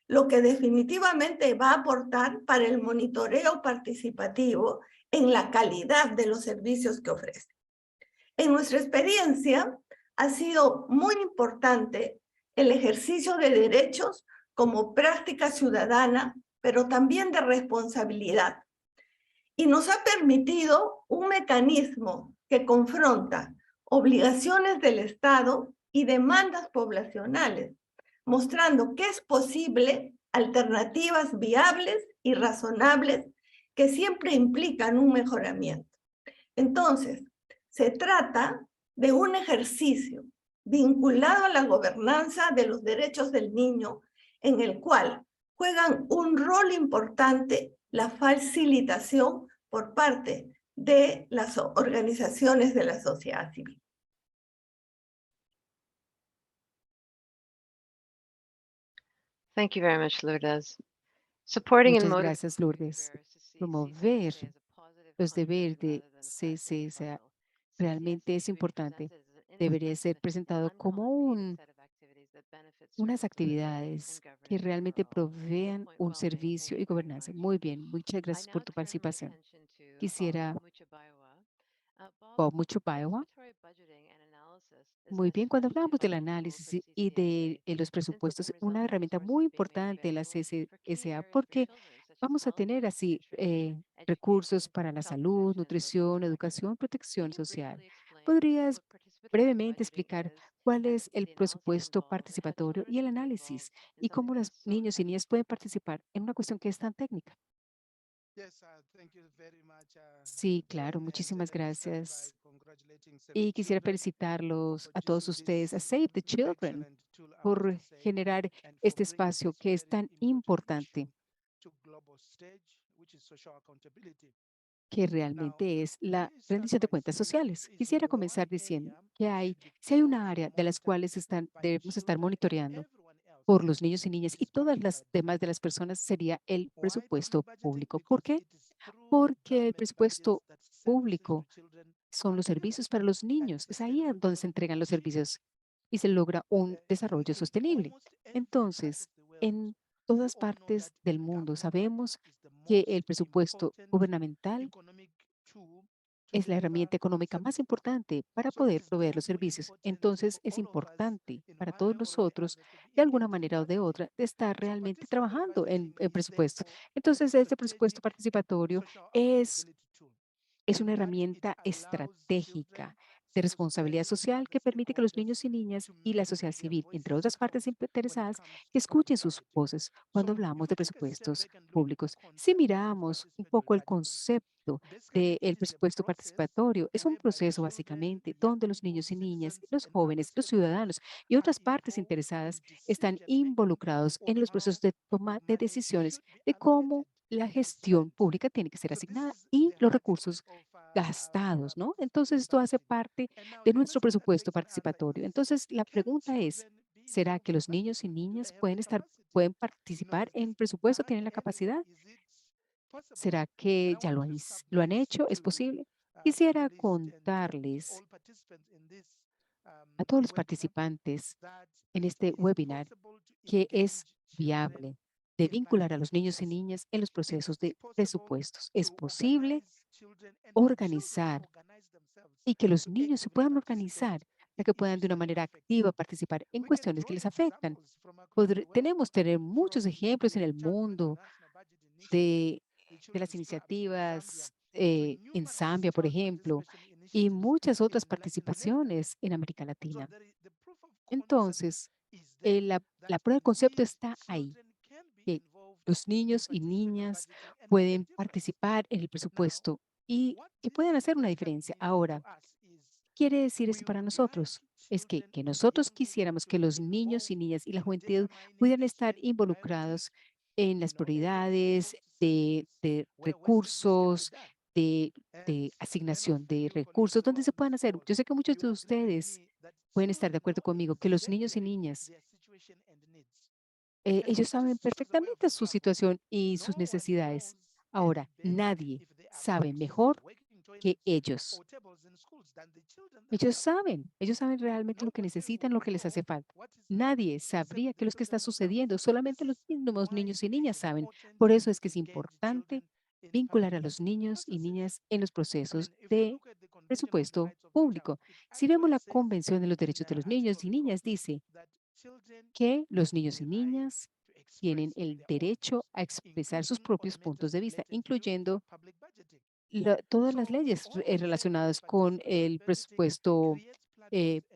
lo que definitivamente va a aportar para el monitoreo participativo en la calidad de los servicios que ofrece. En nuestra experiencia ha sido muy importante el ejercicio de derechos como práctica ciudadana, pero también de responsabilidad. Y nos ha permitido un mecanismo que confronta obligaciones del Estado y demandas poblacionales, mostrando que es posible alternativas viables y razonables que siempre implican un mejoramiento. Entonces, se trata de un ejercicio vinculado a la gobernanza de los derechos del niño, en el cual juegan un rol importante la facilitación por parte de las organizaciones de la sociedad civil. Thank you very much, Lourdes. Supporting and Muchas motivating gracias, Lourdes. CCCCCA Promover as a positive los contributor deberes de rather than a passive CCSA rebuttal. realmente es CCSA should be importante. presented as an Debería ser independent, presentado como uncomplicated set of activities that benefit unas serviceability actividades and que governance realmente overall. Your provean point un well made. Thank servicio you y very gobernanza. much. Muy bien, muchas I gracias por now tu turn my participación. attention to Quisiera, Bob Muchabawa. Bob Muchupaiwa. Participatory budgeting and analysis is Muy bien, cuando especially hablamos del fundamental análisis for y de CCSA los since as presupuestos, a una result, herramienta resources muy are being made importante en la available for key CCSA areas for porque children, such as vamos a health, tener así nutrition, recursos education, para la child salud, protection, and social nutrición, progress. educación, Can protección you social. briefly explain ¿Podrías what participatory brevemente budgeting explicar is cuál and es el the analysis presupuesto involved, and how participatorio children y el can be análisis involved in y cómo something that los is so niños y important? niñas pueden participar en una cuestión que es tan técnica? Yes, thank you very much. Sí, claro, Then, muchísimas let me start by gracias. congratulating Save the Y quisiera Children for felicitarlos a todos producing ustedes, a this Save the Children, excellent tool, I want to por say, generar and for este bringing espacio this que es very tan important importante, issue to global stage, which is social accountability. que Now, realmente es let la me start rendición de by cuentas saying that sociales. there is Quisiera one comenzar diciendo area que we should be si hay una carefully área de las monitored cuales by debemos estar children and monitoreando everyone else, por los niños y niñas which y is todas public las budgeting. demás de las personas sería el Why public presupuesto budgeting? público. ¿Por Because qué? it is through Porque el government budgets presupuesto that services to público children son are los delivered servicios para los and niños. Es ahí a sustainable donde se development entregan is los achieved. servicios y se logra un desarrollo In sostenible. almost every part Entonces, of the world, en we todas all know that partes del mundo government budget sabemos is the que most el presupuesto important gubernamental economic tool to es la deliver herramienta económica más services. importante para So it poder is proveer los therefore servicios. important Entonces, for es all of us, importante you know, para I todos already nosotros, added to be de alguna engaged in manera o de budgeting. otra, de estar So realmente participatory trabajando budgeting en is presupuesto. therefore a Entonces, este presupuesto strategic participatorio social es accountability tool es una in that it herramienta allows children, estratégica de civil responsabilidad society, and social other que permite que los stakeholders niños y niñas to y la make sociedad their civil, entre voices otras partes heard when it interesadas, comes que to public escuchen sus budgeting. voces cuando So if hablamos we de take a step presupuestos back and look at the públicos. Si concept of miramos un participatory poco el budgeting, concepto basically del it is a presupuesto process participatorio, es un whereby proceso children, básicamente young donde los people, niños y niñas, citizens, los and other jóvenes, los stakeholders ciudadanos y are otras partes involved interesadas in están decision making involucrados en on los procesos how de toma de money decisiones should be de cómo allocated la and gestión spent. pública tiene que ser So this asignada is y the los heart recursos of gastados, ¿no? participatory Entonces, esto hace budgeting. parte And now de the nuestro question that presupuesto begs an answer participatorio. is, Entonces, la can pregunta es, children be ¿será involved que in los niños y budgeting? Do niñas they have the pueden capacity? pueden You know, participar is en this presupuesto? done ¿Tienen la anywhere? capacidad? Is it possible? ¿Será And que I ya want to start lo by han hecho? ¿Es to posible? Quisiera panelists and contarles all participants in this a todos los webinar participantes that en it este is webinar possible to que es engage children viable de in vincular a budgeting los niños y process. niñas en los procesos It's de possible presupuestos. Es to posible organize children and for children to organizar organize themselves y que los to niños se actively puedan participate organizar para in que puedan issues de una that manera affect them. activa participar en We can cuestiones draw que les afectan. examples from across the world, Tenemos tener muchos from ejemplos en the el Champions mundo National Budget Initiative, de, the de las Children's Clubs in Zambia, iniciativas to en numerous Zambia, por child ejemplo, participation y initiatives muchas otras in Latin America. participaciones en América So Latina. the proof of concept Entonces, is there that la prueba de concepto indeed está ahí, children can be que involved los in niños y participatory niñas budgeting and make a pueden difference. participar en el Now, presupuesto y what que this pueden hacer una basically diferencia. means to Ahora, us is ¿qué quiere decir we esto para would like nosotros? Es children que and nosotros young people quisiéramos to que be los niños involved y niñas y la in juventud determining pudieran the estar spending priorities, involucrados en you las know, and accessible prioridades services de where this can be recursos, done. de, And de many of asignación de you colleagues recursos, who donde are se on puedan this hacer. call, Yo sé que muchos you de agree with ustedes me that pueden estar de children acuerdo know conmigo que los niños y exactly niñas, their situation and needs. And ellos this saben is just a way of perfectamente su example. situación y sus No one necesidades. knows any Ahora, better nadie if there are sabe boxes, mejor working que toilets, ellos. or tables in schools than the children Ellos themselves. saben realmente No lo que one else necesitan, would lo que les know hace falta. what is Nadie happening except sabría qué the es lo que está children themselves. sucediendo, So solamente this los is mismos why niños y it is niñas saben. important Por eso es to que es engage importante children in vincular public a los budgeting niños y processes. niñas en los I mean, procesos if we de look at the Convention on the presupuesto Rights of the Child, público. it Si vemos actually la says Convención de los in Derechos de los Niños Article y 4 Niñas, dice that children que have los niños the y right niñas to tienen express el their own derecho views, a expresar sus including on propios puntos matters de vista, related to incluyendo public budgeting. todas las So leyes all I'm saying is relacionadas con participatory el budgeting presupuesto creates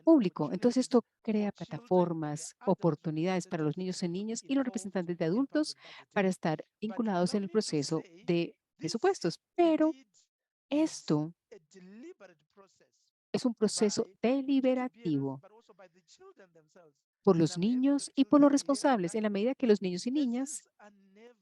público. Entonces, esto crea plataformas, oportunidades para los niños y niñas y los representantes de adultos para estar vinculados en el proceso de presupuestos. Pero esto es un proceso deliberativo por los niños y por los responsables, en la medida que los niños y niñas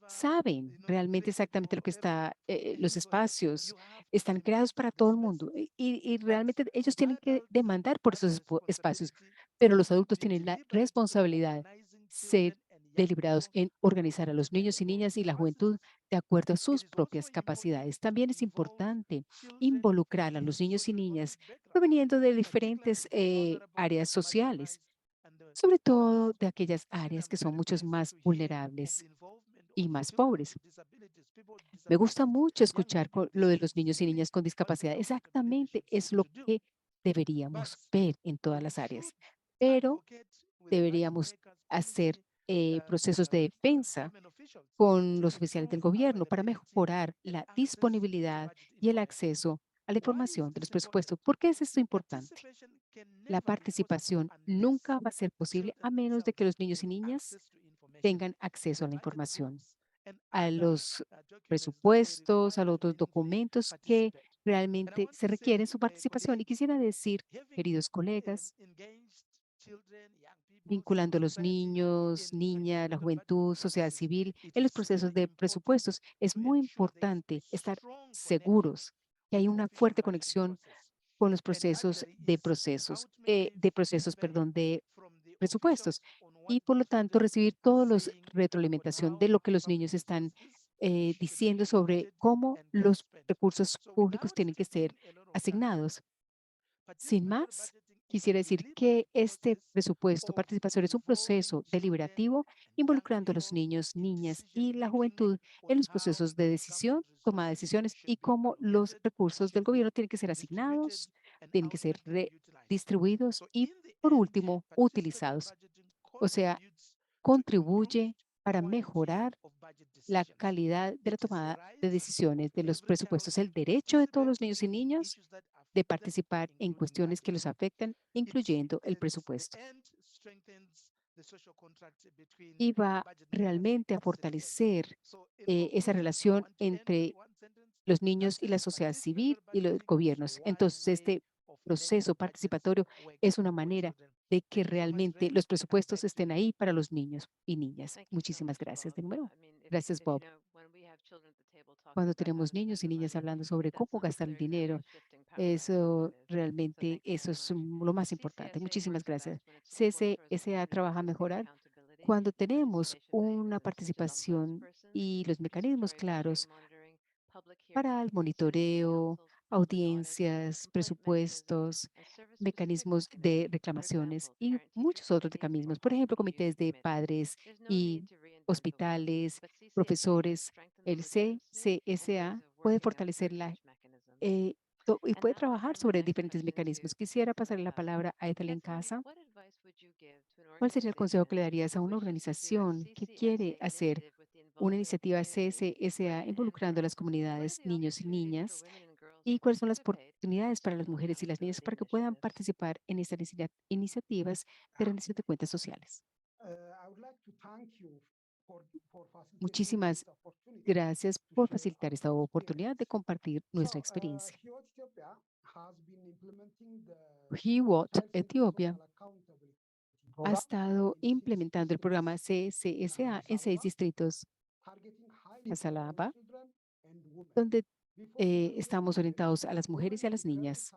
saben realmente exactamente lo que está, los espacios están creados para todo el mundo y realmente ellos tienen que demandar por esos espacios, pero los adultos tienen la responsabilidad de ser deliberados en organizar a los niños y niñas y la juventud de acuerdo a sus propias capacidades. También es importante involucrar a los niños y niñas proveniendo de diferentes áreas sociales, sobre todo de aquellas áreas que son mucho más vulnerables y más pobres. Me gusta mucho escuchar lo de los niños y niñas con discapacidad. Exactamente es lo que deberíamos ver en todas las áreas, pero deberíamos hacer procesos de defensa con los oficiales del gobierno para mejorar la disponibilidad y el acceso a la información de los presupuestos. ¿Por qué es esto importante? La participación nunca va a ser posible a menos de que los niños y niñas tengan acceso a la información, a los presupuestos, a los otros documentos que realmente se requieren su participación. Y quisiera decir, queridos colegas, vinculando a los niños, niñas, la juventud, sociedad civil en los procesos de presupuestos, es muy importante estar seguros que hay una fuerte conexión con los procesos, perdón, de presupuestos y por lo tanto recibir todos los retroalimentación de lo que los niños están diciendo sobre cómo los recursos públicos tienen que ser asignados. Sin más, quisiera decir que este presupuesto participatorio es un proceso deliberativo involucrando a los niños, niñas y la juventud en los procesos de decisión, toma de decisiones y cómo los recursos del gobierno tienen que ser asignados, tienen que ser redistribuidos y, por último, utilizados. O sea, contribuye para mejorar la calidad de la tomada de decisiones de los presupuestos, el derecho de todos los niños y niñas de participar en cuestiones que los afectan, incluyendo el presupuesto. Y va realmente a fortalecer esa relación entre los niños y la sociedad civil y los gobiernos. Entonces, este proceso participatorio es una manera de que realmente los presupuestos estén ahí para los niños y niñas. Muchísimas gracias de nuevo. Gracias, Bob. Cuando tenemos niños y niñas hablando sobre cómo gastar el dinero, eso realmente, eso es lo más importante. Muchísimas gracias. CCSA trabaja a mejorar cuando tenemos una participación y los mecanismos claros para el monitoreo, audiencias, presupuestos, mecanismos de reclamaciones y muchos otros mecanismos. Por ejemplo, comités de padres y hospitales, profesores. El CCSA puede fortalecer y puede trabajar sobre diferentes mecanismos. Quisiera pasarle la palabra a Evelyn Casa. ¿Cuál sería el consejo que le darías a una organización que quiere hacer una iniciativa CSSA involucrando a las comunidades, niños y niñas? ¿Y cuáles son las oportunidades para las mujeres y las niñas para que puedan participar en estas iniciativas de rendición de cuentas sociales? Muchísimas gracias por facilitar esta oportunidad de compartir nuestra experiencia. HEWOT Etiopía ha estado implementando el programa CCSA en 6 distritos, Casalaba, donde estamos orientados a las mujeres y a las niñas.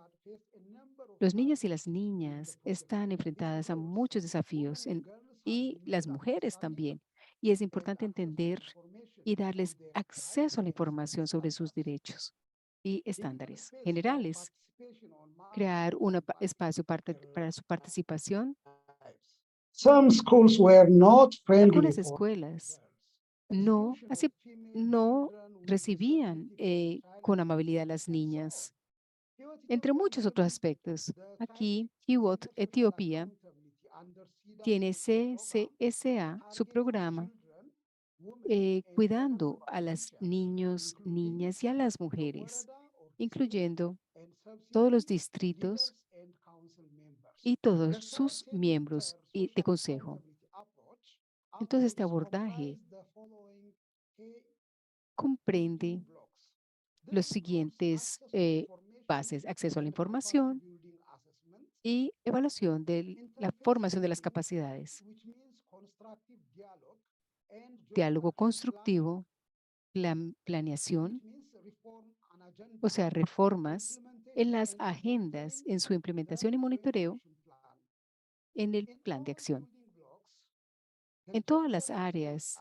Los niños y las niñas están enfrentadas a muchos desafíos y las mujeres también. Y es importante entender y darles acceso a la información sobre sus derechos y estándares generales. Crear un espacio para su participación. Some schools were not friendly Algunas for escuelas no recibían con amabilidad a las niñas, entre muchos otros aspectos. Aquí, HEWOT Etiopía tiene CCSA, su programa, cuidando a las niños, niñas y a las mujeres, incluyendo todos los distritos y todos sus miembros de consejo. Entonces, este abordaje comprende los siguientes bases: acceso a la información y evaluación de la formación de las capacidades, diálogo constructivo, planeación, o sea, reformas en las agendas, en su implementación y monitoreo en el plan de acción. En todas las áreas,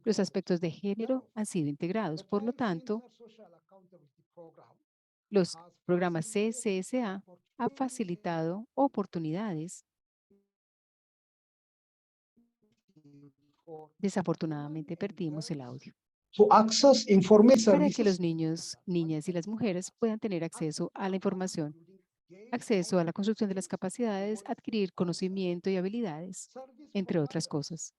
los aspectos de género han sido integrados. Por lo tanto, los programas CSSA han facilitado oportunidades. Desafortunadamente, perdimos el audio. To access information Para que los services, niños, niñas y las mujeres puedan tener acceso a la información, acceso a la construcción de las capacidades, adquirir conocimiento y habilidades, entre otras cosas.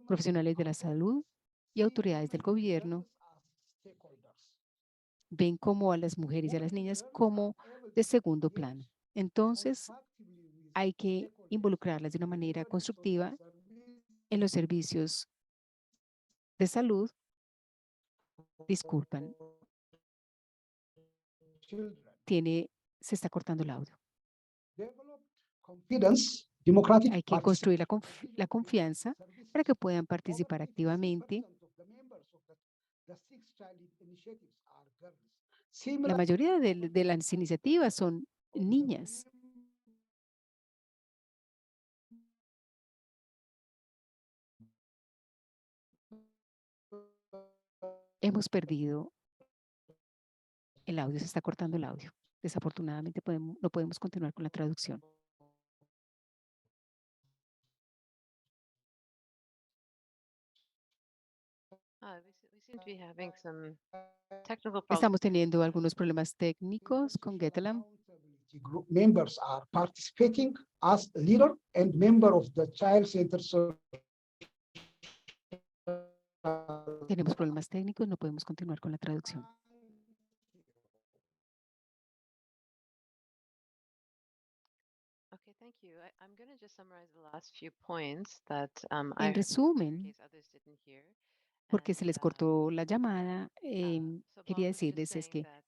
Profesionales de la salud y autoridades del gobierno ven como a las mujeres y a las niñas como de segundo plano. Entonces, hay que involucrarlas de una manera constructiva en los servicios de salud. Disculpan, se está cortando el audio. confidence, democratic Hay que participation. construir la confianza para que puedan participar activamente. La mayoría de las iniciativas son niñas. Hemos perdido el audio, se está cortando el audio. Desafortunadamente no podemos continuar con la traducción. We seem to be having some technical problems. Estamos teniendo algunos problemas técnicos con Getalam. Group members are participating as leader and member of the child center. Tenemos problemas técnicos, no podemos continuar con la traducción. Okay, thank you. I'm going to just summarize the last few points that I En heard in resumen, case others didn't hear. porque se les And, cortó la llamada, so Bob quería was just decirles es saying que that,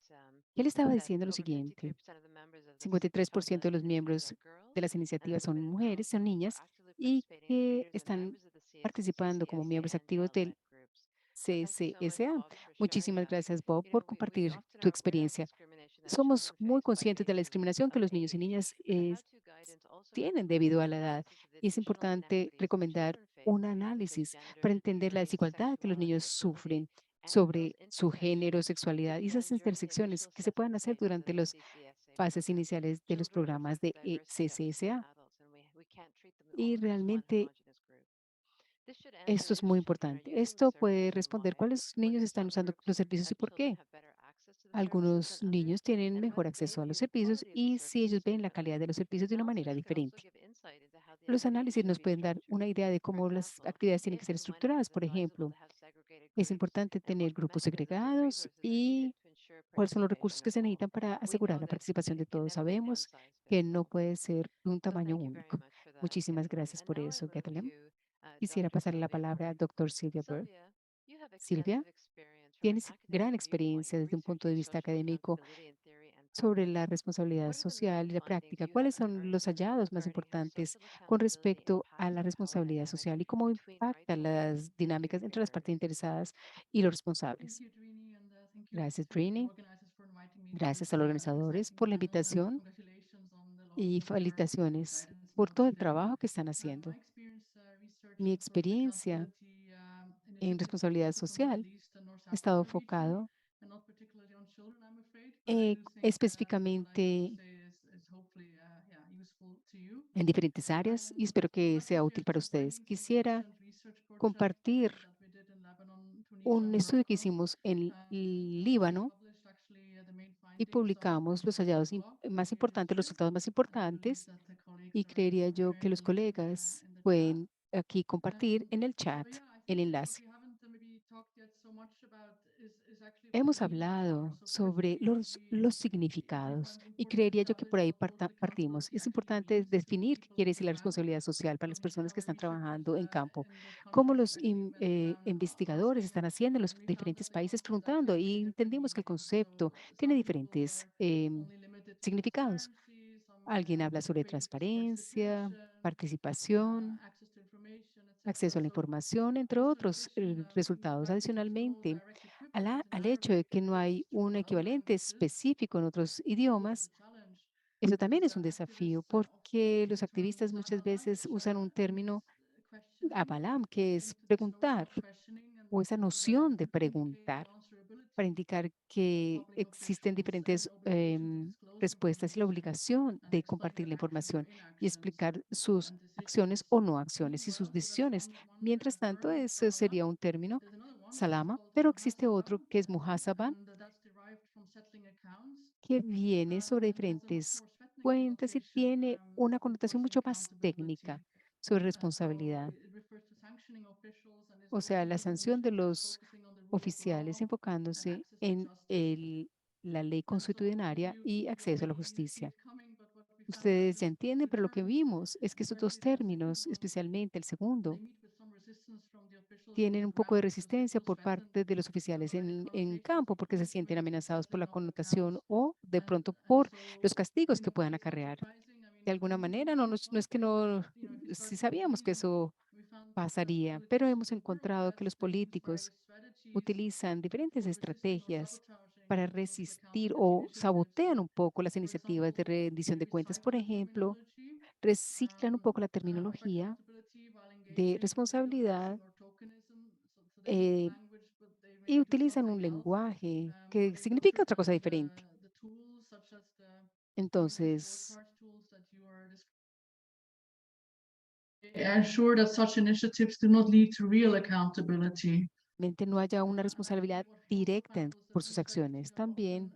él estaba that diciendo lo over siguiente: 53% of the members of the 53% de los initiatives miembros are girls, de las and iniciativas that son mujeres, son girls niñas, are actively y participating as que leaders and están members of the participando como miembros CSA and activos del child-led groups. So thank you so much, CSSA. Bob, for sharing Muchísimas that. gracias, Bob, You know, por we compartir often tu are aware of experiencia. discrimination that Somos children muy face by conscientes de la age, discriminación que los niños y age, niñas and how to guidance also tienen recommends debido a an la edad. analysis of the Y es additional importante inequities that recomendar children face un between análisis gender, para entender la race, desigualdad que los sexuality, niños ability, sufren and sobre those su género, intersections sexualidad y esas even during the intersecciones initial que se pueden assessment hacer phases of durante the las CCSA fases program. iniciales de los Children programas reflect de the diversity that we see in CSSA. adults, and we can't treat them Y all as one realmente homogeneous group. This should esto answer es which muy children are importante. using the Esto puede services and responder why, cuáles niños whether están some usando groups los servicios y of por children qué. have better access to the services Algunos than others, niños tienen and mejor whether they acceso a los view the servicios quality of the y si ellos services ven la differently. calidad de los servicios The de una manera analysis could also diferente. give insight into how the Los activities análisis should nos be pueden dar structured. una idea de For cómo las example, actividades tienen que if ser and when it estructuradas. is Por advisable ejemplo, to have segregated es groups, importante and what tener grupos mechanisms or segregados resources are needed y to ensure cuáles son los recursos participation que of se all. necesitan para We know asegurar la that participación de it can todos. never be one Sabemos size que fits no all. puede ser de un So tamaño thank you very único. much for that, Muchísimas Getlem. gracias And por now I eso, move Getlem. to Quisiera Dr. pasarle la Sylvia palabra a Bird. Dr. Sylvia Bird. Sylvia, you have Silvia, extensive experience from an tienes academic gran viewpoint experiencia in desde un punto de researching vista social académico accountability in theory and sobre practice. la responsabilidad What are the main social y la findings práctica. you have ¿Cuáles son los unearthed hallazgos más regarding how importantes social con accountability respecto a impacts la the power responsabilidad dynamic social y cómo between impacta right holders las and dinámicas entre las partes caregivers? interesadas y los Thank responsables? you, Trini, and thank you Gracias, to the Trini. organizers for inviting me to Gracias this a los organizadores exciting por la panel, and invitación congratulations on the launch y of your felicitaciones guidance por notes todo el today. trabajo que están My haciendo. experience Mi researching social experiencia accountability en initiatives responsabilidad focus on the social Middle East and North ha estado Africa region, enfocado and not particularly on children, I'm afraid. But I do think that what I will específicamente say is hopefully useful to you. en diferentes áreas y espero I'd que like to sea share útil para some ustedes. findings from a Quisiera recent research project compartir that we did in Lebanon, Tunisia, un and estudio que Morocco. hicimos en We Líbano published actually the main y findings on the publicamos los first hallazgos blog más here in importantes, los Zoom, resultados más and I believe importantes, that the colleagues y are creería yo que sharing los the link colegas in the chat. pueden aquí compartir en el chat So yeah, I el think what enlace. we haven't maybe talked yet so much Hemos hablado sobre los significados y creería yo que por ahí partimos. Es importante definir qué quiere decir la responsabilidad social para las personas que están trabajando en campo, cómo los investigadores están haciendo en los diferentes países preguntando y entendimos que el concepto tiene diferentes significados. Alguien habla sobre transparencia, participación, acceso a la información, entre otros resultados. Adicionalmente, al hecho de que no hay un equivalente específico en otros idiomas, eso también es un desafío porque los activistas muchas veces usan un término abalam, que es preguntar, o esa noción de preguntar, para indicar que existen diferentes respuestas y la obligación de compartir la información y explicar sus acciones o no acciones y sus decisiones. Mientras tanto, ese sería un término, salama, pero existe otro que es muhasaba, que viene sobre diferentes cuentas y tiene una connotación mucho más técnica sobre responsabilidad. O sea, la sanción de los oficiales enfocándose en la ley consuetudinaria y acceso a la justicia. Ustedes ya entienden, pero lo que vimos es que estos dos términos, especialmente el segundo, tienen un poco de resistencia por parte de los oficiales en campo porque se sienten amenazados por la connotación o de pronto por los castigos que puedan acarrear. De alguna manera, no es que no, sí sabíamos que eso pasaría, pero hemos encontrado que los políticos utilizan diferentes estrategias para resistir o sabotean un poco las iniciativas de rendición de cuentas. Por ejemplo, reciclan un poco la terminología de responsabilidad eh, y utilizan un lenguaje que significa otra cosa diferente. Entonces, ensure that such initiatives do not lead to real accountability. mente no haya una responsabilidad directa por sus acciones. También,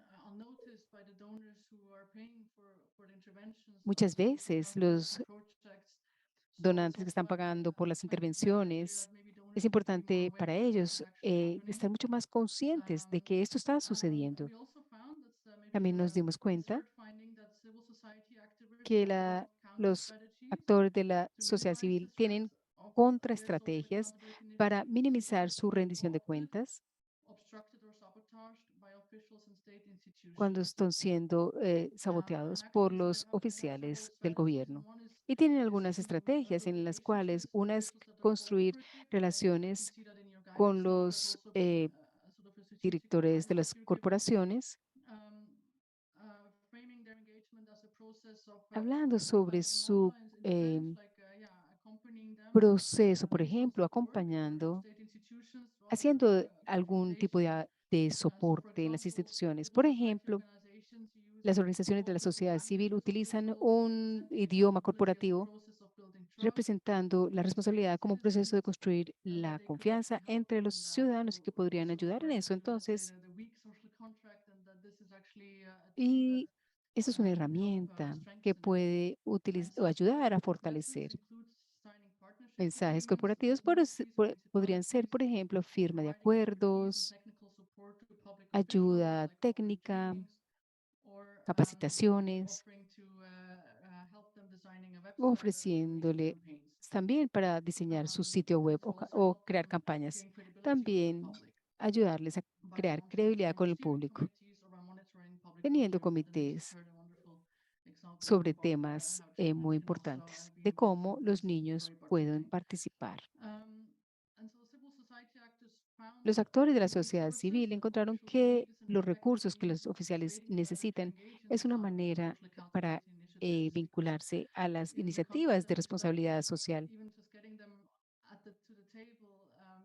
muchas veces, los donantes que están pagando por las intervenciones, es importante para ellos estar mucho más conscientes de que esto está sucediendo. También nos dimos cuenta que los actores de la sociedad civil tienen contraestrategias para minimizar su rendición de cuentas cuando están siendo saboteados por los oficiales del gobierno. Y tienen algunas estrategias en las cuales una es construir relaciones con los directores de las corporaciones, hablando sobre su proceso, por ejemplo, acompañando, haciendo algún tipo de soporte en las instituciones. Por ejemplo, las organizaciones de la sociedad civil utilizan un idioma corporativo representando la responsabilidad como un proceso de construir la confianza entre los ciudadanos y que podrían ayudar en eso. Entonces, y eso es una herramienta que puede utilizar o ayudar a fortalecer mensajes corporativos. Podrían ser, por ejemplo, firma de acuerdos, ayuda técnica, capacitaciones, ofreciéndole también para diseñar su sitio web o crear campañas. También ayudarles a crear credibilidad con el público, teniendo comités sobre temas muy importantes de cómo los niños pueden participar. Los actores de la sociedad civil encontraron que los recursos que los oficiales necesitan es una manera para vincularse a las iniciativas de responsabilidad social,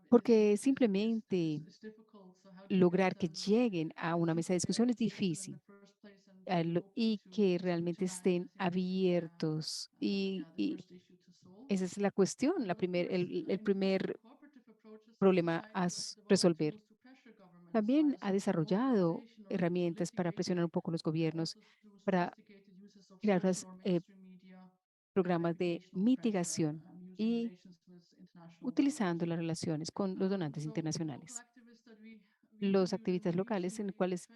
porque simplemente lograr que lleguen a una mesa de discusión es difícil y que realmente estén abiertos y esa es la cuestión, el primer problema a resolver. También ha desarrollado herramientas para presionar un poco los gobiernos, para crear programas de mitigación y utilizando las relaciones con los donantes internacionales. los activistas locales en los cuales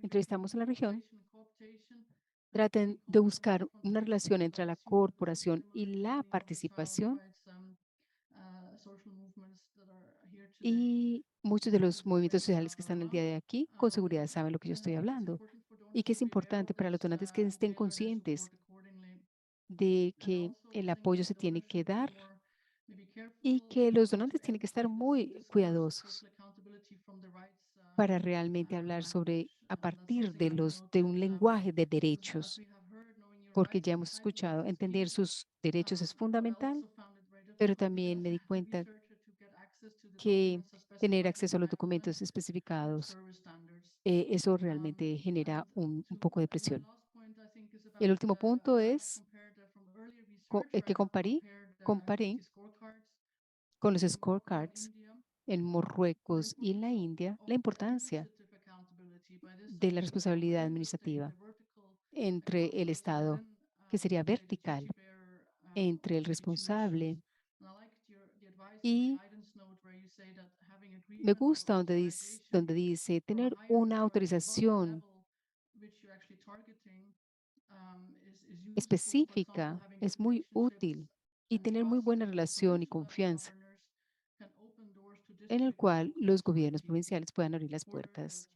entrevistamos en la región traten de buscar una relación entre la corporación y la participación, y muchos de los movimientos sociales que están el día de aquí con seguridad saben lo que yo estoy hablando, y que es importante para los donantes que estén conscientes de que el apoyo se tiene que dar y que los donantes tienen que estar muy cuidadosos para realmente hablar sobre a partir de un lenguaje de derechos, porque ya hemos escuchado, entender sus derechos es fundamental, pero también me di cuenta que tener acceso a los documentos especificados, eso realmente genera un poco de presión. El último punto es que comparé con los scorecards en Marruecos y en la India la importancia de la responsabilidad administrativa entre el Estado, que sería vertical, entre el responsable. Y me gusta donde dice tener una autorización específica es muy útil, y tener muy buena relación y confianza en el cual los gobiernos provinciales puedan abrir las puertas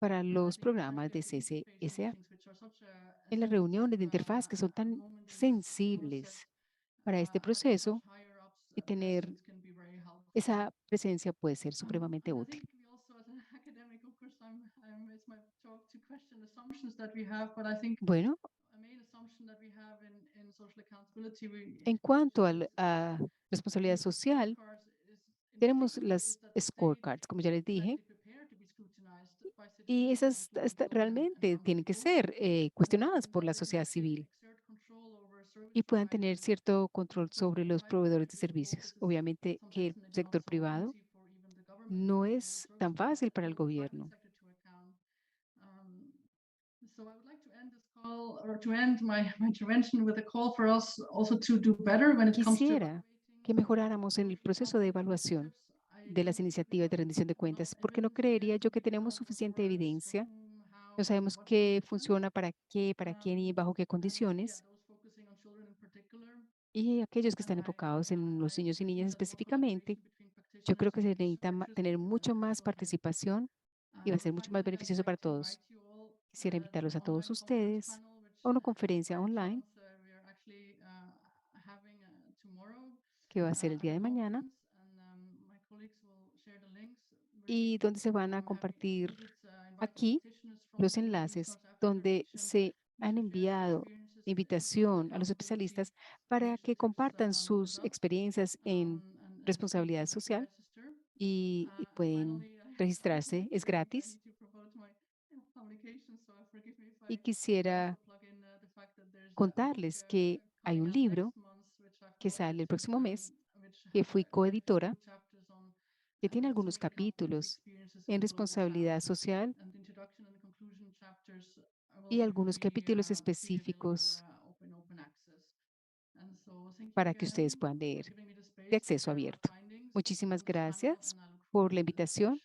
para los programas de CCSA. En las reuniones de interfaz que son tan sensibles para este proceso, y tener esa presencia puede ser supremamente útil. Bueno, en cuanto a responsabilidad social, tenemos las scorecards, como ya les dije, y esas realmente tienen que ser cuestionadas por la sociedad civil y puedan tener cierto control sobre los proveedores de servicios. Obviamente que el sector privado no es tan fácil para el gobierno. So I would like to end this call, or to end my intervention with a call for us also to do better when it comes to Quisiera que mejoráramos en el proceso de evaluación de las iniciativas de rendición de cuentas, porque no creería yo que tenemos suficiente evidencia. No sabemos qué funciona, para qué, para quién y bajo qué condiciones. Y aquellos que están enfocados en los niños y niñas específicamente, yo creo que se necesita tener mucho más participación y va a ser mucho más beneficioso para todos. Quisiera invitarlos a todos ustedes a una conferencia online que va a ser el día de mañana y donde se van a compartir aquí los enlaces donde se han enviado invitación a los especialistas para que compartan sus experiencias en responsabilidad social, y pueden registrarse, es gratis. Y quisiera contarles que hay un libro que sale el próximo mes, que fui coeditora, que tiene algunos capítulos en responsabilidad social y algunos capítulos específicos para que ustedes puedan leer de acceso abierto. Muchísimas gracias por la invitación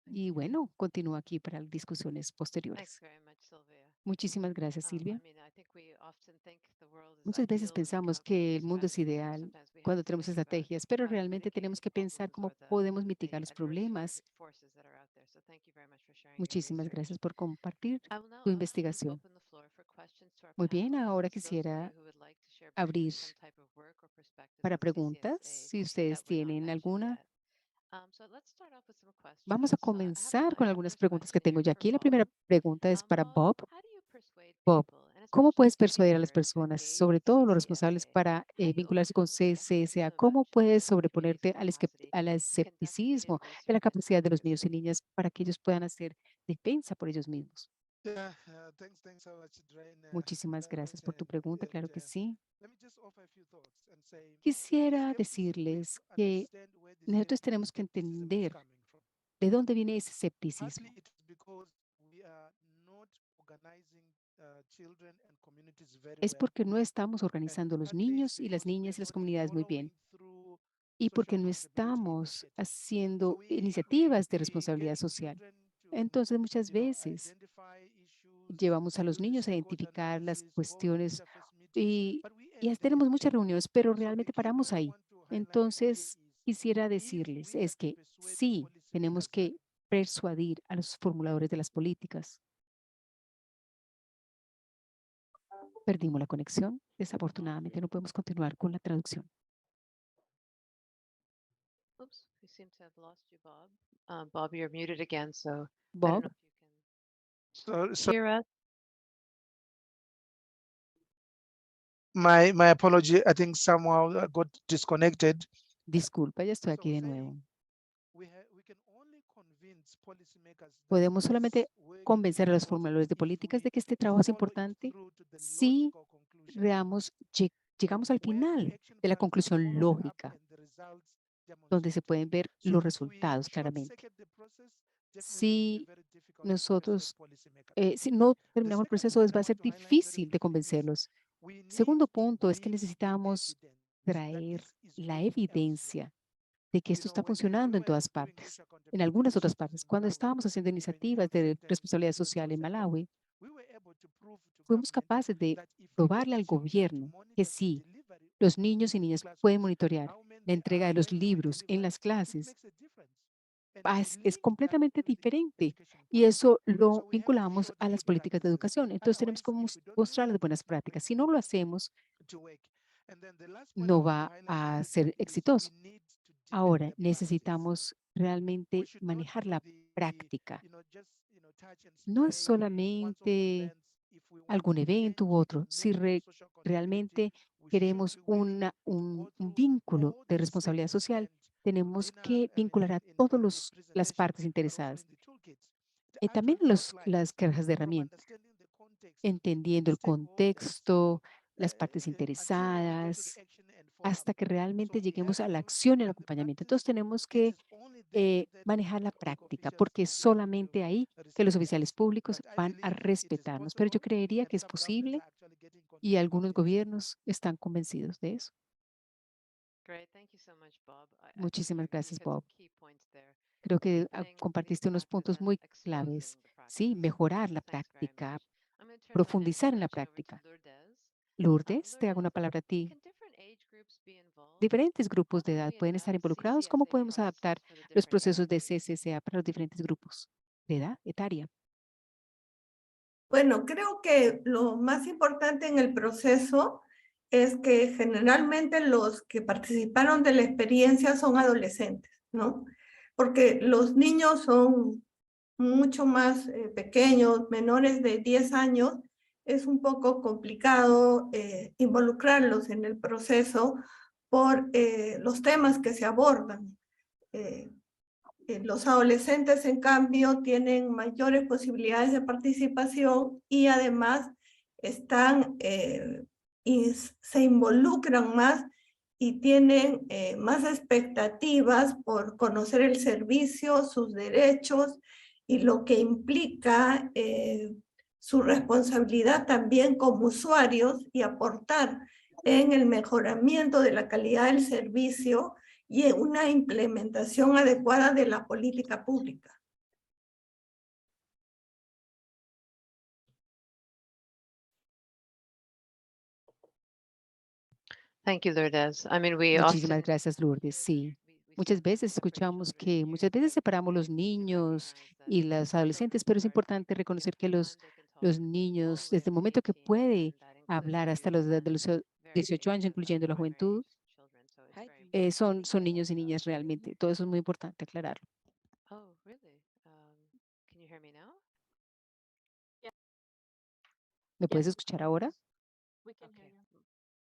y bueno, continúo aquí para discusiones Thanks posteriores. very much, Sylvia. Muchísimas gracias, I Silvia. mean, I think we often think the world is Muchas veces ideal when we come pensamos up with que el these mundo es strategies, but ideal sometimes we have cuando to tenemos think about estrategias, pero how to realmente mitigate tenemos the que pensar problems cómo or podemos mitigar the los adverse problemas. forces that are out there. So thank you very much for sharing your Muchísimas research. gracias por compartir I will now tu actually investigación. open the floor for questions to our Muy bien, ahora panelists. Those of quisiera you who would like to share briefly abrir some type of work or perspectives para on preguntas, CCSA si that ustedes were not tienen mentioned alguna. yet. So let's start off with some Vamos a questions. comenzar con My algunas first preguntas que question tengo here ya for aquí. La primera Bob. pregunta es para Bob, Bob. how do you persuade Bob, people, and ¿cómo especially puedes persuadir a las teenagers, to personas, engage sobre with todo los responsables, CCSA? para How do you vincularse con overcome the CCSA? skepticism ¿Cómo about children puedes and the community's sobreponerte capacity al to conduct creative escepticismo de la research and capacidad de los niños y advocacy? niñas para que ellos puedan hacer defensa por ellos mismos? Yeah, thanks so much, Drain. Muchísimas Very much. gracias por tu pregunta. Claro que sí. Let me just offer a few thoughts and say Quisiera skepticism, we have decirles to que understand where this nosotros tenemos que skepticism is entender coming from. de dónde viene ese escepticismo. Partly it is because we are not organizing children and communities very Es well. porque no estamos And organizando a los partly it's niños y las because niñas we're y las not comunidades muy bien. following through y porque no estamos haciendo iniciativas de responsabilidad social. Entonces, muchas veces llevamos a los niños a identificar las cuestiones y tenemos muchas reuniones, pero realmente paramos ahí. Entonces, quisiera decirles, es que sí, tenemos que persuadir a los formuladores de las políticas. Perdimos la conexión. Desafortunadamente, no podemos continuar con la traducción. Oops, we seem to have lost you, Bob. Bob, you're muted again, so I don't Bob, know if you So can hear us. my apology. I think somehow I got disconnected. disculpa, ya estoy So aquí de saying nuevo. we can only convince policymakers that Podemos this solamente work convencer a is los formuladores de important if políticas we de que este trabajo es follow it importante through to the si logical conclusion llegamos al where the final action de la plans can conclusión follow it up lógica, and the results donde se demonstrated. pueden ver So los if we resultados claramente. short-circuit the process, definitely it will be Si very difficult to persuade nosotros, policymakers. si no The terminamos el second proceso, point I va a want ser to highlight very difícil de quickly is convencerlos. we need Segundo to punto es que bring the necesitamos evidence that traer this is la working elsewhere. evidencia de que esto está When funcionando we en were todas doing partes, youth en accountability algunas otras initiatives partes. in Cuando Malawi estábamos haciendo during the iniciativas youth de sector responsabilidad youth social en welfare program, Malawi, we were able to prove to fuimos government capaces de that if we probarle able al children to gobierno que monitor the sí, delivery los of niños y books in niñas pueden classrooms, monitorear how many la entrega are de los when they were libros en delivered, las it clases. makes a difference. And we Es link that completamente with the diferente education y policy. eso So lo we have to vinculamos show the a las good políticas de practices. educación. Entonces tenemos Otherwise, que if we don't do mostrar that, las buenas it's not prácticas. going Si no lo to hacemos, work. And then the last point I no want to va highlight a very ser quickly is we exitoso. need to deepen Ahora the practice. necesitamos We realmente should not manejar do la the práctica. just touch and No es spray once off solamente events. If we want algún evento u change otro. in Si meaningful social accountability, realmente we should queremos be willing to un go through vínculo all de the responsabilidad sessions social, and tenemos dinner, que I mean, vincular a todas in las presentation, partes but also interesadas. in the toolkit to También actually outline las cajas de from herramientas, understanding the context, entendiendo el stakeholders, contexto, las partes until we go to the interesadas, action and follow up. hasta que So realmente we have lleguemos a la to acción y al deepen the acompañamiento. practice. Entonces tenemos It que is only then that manejar la public práctica, officials porque es will be able solamente to ahí que los respect us. oficiales públicos But I van a believe it is respetarnos. Pero yo possible, creería and que es some governments posible are actually getting y algunos convinced. gobiernos están convencidos de eso. Great, thank you so much, Bob. I think Muchísimas you gracias, hit some Bob. key points there. Creo que Deepening the compartiste unos practice puntos and muy claves. exposing the Sí, practice. mejorar la Thanks very práctica, much. I'm going to turn my next profundizar en la question over to práctica. Lourdes. Lourdes, te hago una Lourdes, palabra a ti. can different age groups be involved? Diferentes How grupos de can edad we pueden estar adapt involucrados. ¿Cómo CCSA podemos processes adaptar for the los different age procesos de groups? CCCA para los diferentes grupos de edad etaria? Bueno, creo que lo más importante en el proceso es que generalmente los que participaron de la experiencia son adolescentes, ¿no? Porque los niños son mucho más pequeños, menores de 10 años, es un poco complicado involucrarlos en el proceso por los temas que se abordan. Los adolescentes, en cambio, tienen mayores posibilidades de participación y además están, se involucran más y tienen más expectativas por conocer el servicio, sus derechos y lo que implica su responsabilidad también como usuarios y aportar en el mejoramiento de la calidad del servicio y en una implementación adecuada de la política pública. Thank you, Lourdes. I mean, we Muchísimas often gracias, Lourdes. Sí, muchas veces escuchamos que muchas veces separamos los niños y las adolescentes, pero es importante reconocer que los niños, desde el momento que puede hablar hasta los de los 18 años, incluyendo la juventud, son niños y niñas realmente. Todo eso es muy importante aclararlo. Oh, really? Can you hear me now? ¿Me puedes escuchar ahora? We can hear Okay. you.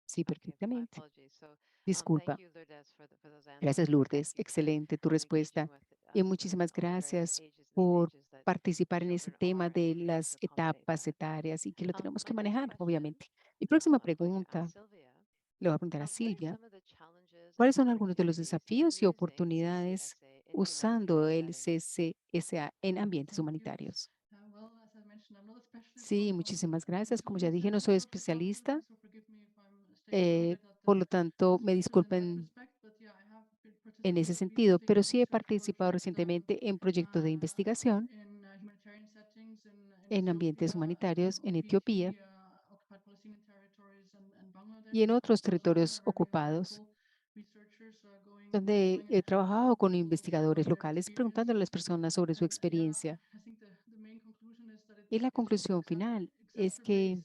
Sí, Okay, my perfectamente. apologies. So, Disculpa. thank you, Lourdes, for those answers. Gracias, and thank Lourdes. you for Excelente tu engaging respuesta. with Y us muchísimas on the various gracias ages and por stages that participar en ese children tema are de and to las accommodate etapas that. etarias y que lo tenemos que My next manejar, question, obviamente. Mi próxima I'd like to pregunta, ask Sylvia. le voy a preguntar a What are Silvia, some of the challenges and ¿cuáles son algunos de los opportunities desafíos y in using oportunidades CCSA in usando humanitarian el settings? CCSA en ambientes Thank you. humanitarios? Well, as I mentioned, I'm not a specialist Sí, on muchísimas in gracias. Como ya children's dije, no soy social especialista, accountability, so forgive me if I'm sticking a little bit at por lo the tanto, me figures in that disculpen respect. But yeah, I have en ese sentido, pero sí he participado recientemente en proyectos de investigación en ambientes humanitarios en Etiopía y en otros territorios ocupados, donde he trabajado con investigadores locales preguntándole a las personas sobre su experiencia. Y la conclusión final es que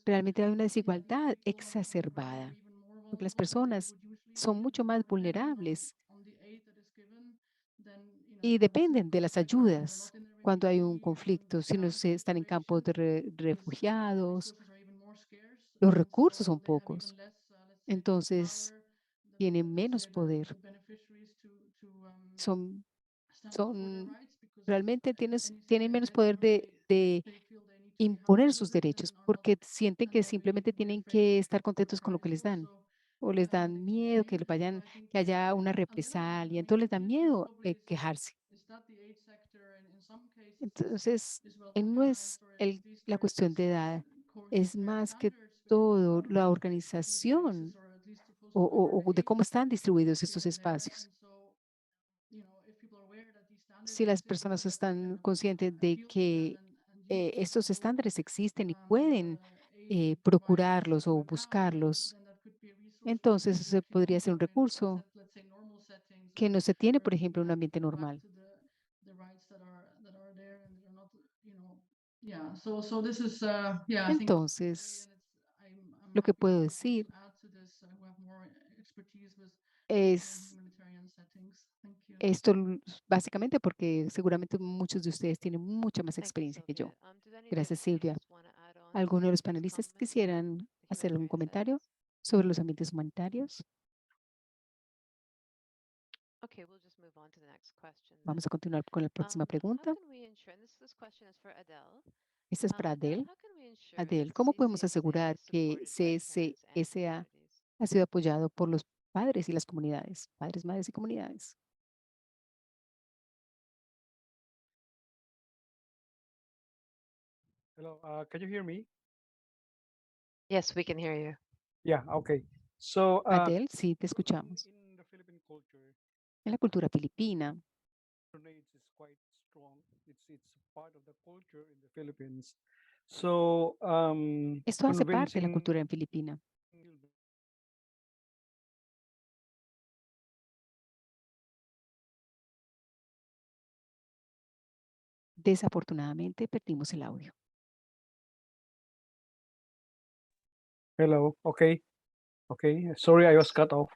realmente hay una desigualdad exacerbada, porque las personas son mucho más vulnerables y dependen de las ayudas cuando hay un conflicto. Si no se están en campos de refugiados, los recursos son pocos, entonces tienen menos poder. Son, realmente tienen menos poder de imponer sus derechos porque sienten que simplemente tienen que estar contentos con lo que les dan o les dan miedo que que haya una represalia, entonces les da miedo quejarse. Entonces, no es la cuestión de edad, es más que todo la organización o de cómo están distribuidos estos espacios. Si las personas están conscientes de que estos estándares existen y pueden procurarlos o buscarlos, entonces ese podría ser un recurso que no se tiene, por ejemplo, en un ambiente normal. Entonces, lo que puedo decir es esto básicamente porque seguramente muchos de ustedes tienen mucha más Thank you, experiencia que Sylvia. yo. Do any of the Gracias, Silvia. panelists want to add on ¿Alguno de to los this panelistas comment quisieran on the hacer algún humanitarian comentario settings? sobre los ambientes humanitarios? Okay, we'll just move on to the next question then. Vamos a continuar con la próxima How pregunta. can we ensure, and this question is for Adele. Esta es para Adele, Adele. how can we ensure that Adele, ¿cómo podemos CCSA asegurar is que supported by parents and CSSA communities? ha sido apoyado por los padres y las comunidades, padres, madres y comunidades? Hello, can you hear me? Yes, we can hear you. Yeah, okay. So, Adele, sí, te escuchamos. in the Philippine culture, En la cultura filipina, patronage is quite strong. It's part of the culture in the Philippines. So, esto hace parte de la convincing cultura en Filipina. children Desafortunadamente, perdimos el audio. Hello. Okay. Okay. Sorry, I was cut off.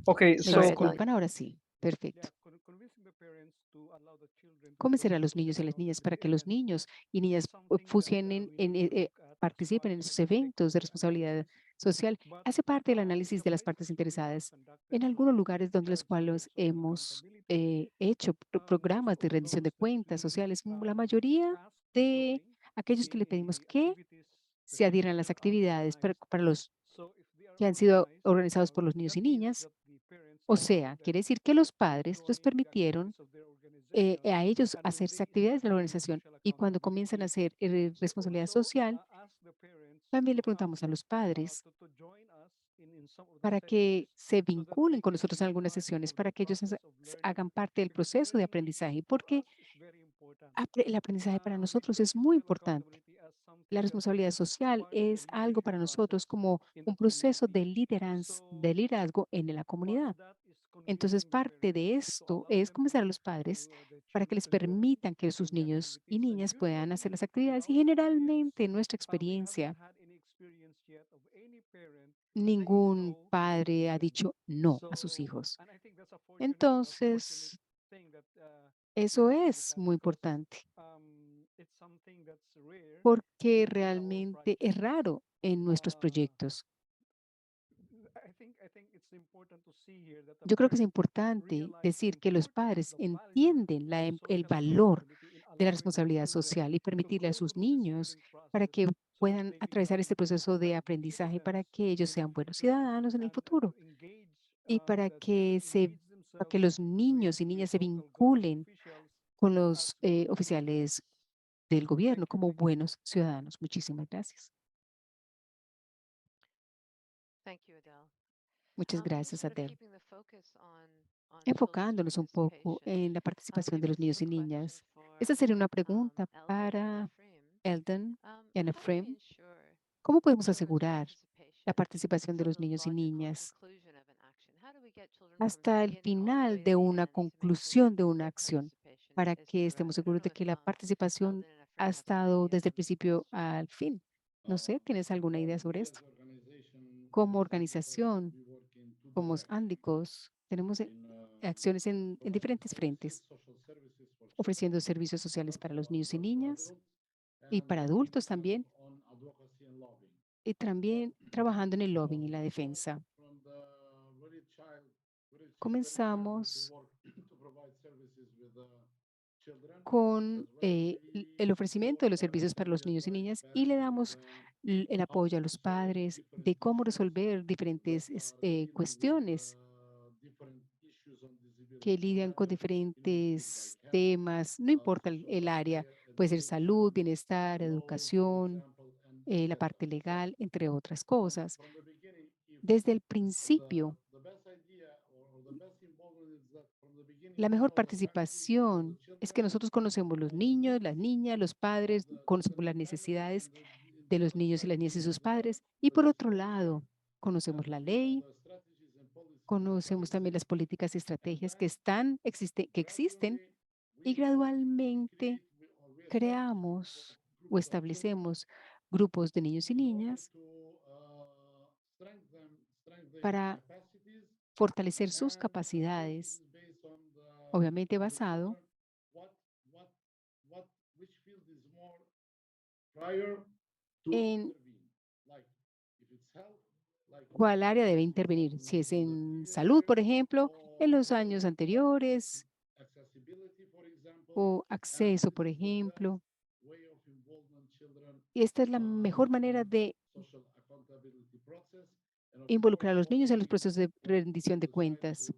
Okay. ¿Me Sorry, So, Adele. disculpan? Ahora sí. Perfecto. convincing the parents to allow the children to Convencer a los niños participate y las on niñas these para que los events niños y niñas is something that fusionen, we need to look at as participen part en of esos the eventos de stakeholder responsabilidad analysis. social. But Hace parte del in análisis the de las places partes where we have interesadas. conducted En algunos lugares donde los drives for cuales social hemos accountability, hecho most programas de of rendición those de that cuentas we sociales, la mayoría asked to de join aquellos que le in pedimos the que activities the se adhieran a las children are actividades organized. para los So if they are que han sido organized, organizados por los niños that y means niñas, that the parents o allowed sea, them quiere decir que los to padres los join the permitieron activities of their organization. a ellos And when hacerse they actividades start de la doing organización social y cuando comienzan a accountability, hacer we responsabilidad also social, ask the parents también to le preguntamos a los padres to join us in some of the para sessions que se so that vinculen they con can nosotros en be algunas part sesiones, of the para que ellos process of learning. hagan parte del Because proceso de learning aprendizaje, for porque us is very important. el aprendizaje para We nosotros treat es muy social importante. accountability as La something that responsabilidad is social part of the es algo leadership para nosotros process como in the un proceso community. de So liderazgo en la part of comunidad. that is Entonces, convincing the parte parents de to esto allow es them convencer a los padres para que les to join permitan que sus in the niños y activities. And niñas puedan hacer usually, las in actividades. Y our experience, generalmente, en nuestra we haven't experiencia, had any experience yet of any parent saying ningún no to their padre ha children. dicho no a sus So, hijos. and I think that's a fortunate Entonces, thing that we eso have in es Bhutan muy because importante it's something that's rare porque in our realmente es projects. raro en nuestros proyectos. I think it's important to see here that the Yo creo que es parents importante realize the decir que los importance of padres the value entienden of el social valor accountability in de la allowing their responsabilidad children social y to permitirle a go sus through this niños learning para process que so that puedan they atravesar become este proceso de productive aprendizaje para citizens que ellos in the sean buenos future ciudadanos en el and futuro to engage y para the children engage para que themselves los with niños y the niñas se local government vinculen officials con as los good citizens. oficiales del gobierno Thank you. como buenos ciudadanos. Muchísimas gracias. Thank you, Adele. Muchas gracias, Sort of Adele. keeping the focus on children's Enfocándonos un poco participation, en la participación de maybe los this is niños a y question niñas. for Esta sería una pregunta Eldon and para Ephraim. Eldon y Ana How do we Frem. ensure ¿Cómo podemos children's asegurar la participation participación de until los the niños y logical niñas conclusion of an action? How do we get children from the hasta el beginning all the final way to de the una end to make sure conclusión de that una their acción participation para is que direct? estemos I don't seguros know de if que la participación Eldon and ha Ephraim have some estado ideas desde el on this principio question. al fin? No sé, ¿tienes alguna idea sobre We esto? as organization, Como as Sandicos, organización, we work in two como directions. ándicos, tenemos In acciones en providing diferentes services, frentes, social services for ofreciendo children, servicios but sociales para los also niños y to niñas adults, y and para working adultos kind of también, on advocacy and lobbying. y también trabajando en el lobbying y la We start defensa. from the very children to Comenzamos work to provide services with the children con as well. el We ofrecimiento de support los servicios parents para and los the niños y advice niñas y le parents with damos el how apoyo a to los solve padres different de cómo issues resolver diferentes that are dealing with cuestiones different issues on que disability, lidian con whether it is like diferentes health, temas, no importa social el área, welfare, puede ser salud, education, bienestar, laws, for educación, example, and la etc. parte So legal, entre otras from cosas. the beginning, if Desde el the principio, the best idea or the best involvement is that from the beginning la we mejor know the families, we know the participación es que children, nosotros conocemos we los know the niños, needs las niñas, los of padres, the conocemos las different families necesidades and de los different niños y las niñas y strategies sus that we have, padres. Y the por otro legislation, lado, conocemos and la we know ley, the strategies and policies that conocemos también las exist. políticas y And estrategias que then que existen gradually y we gradualmente create we establish creamos o groups of children establecemos grupos de niños y in order niñas to strengthen their para capacities, fortalecer sus and this capacidades, is based obviamente on the basado children, what what which field is more prior to en intervene, like if it's health, like in cuál área debe for intervenir, example si es maybe in the en previous salud, years, por ejemplo, en or los health, años anteriores, accessibility for example, o and acceso, this por is the best ejemplo. way of involvement children Y esta es la mejor manera in de social accountability process, and of course involucrar a los niños en los focusing procesos de rendición de early cuentas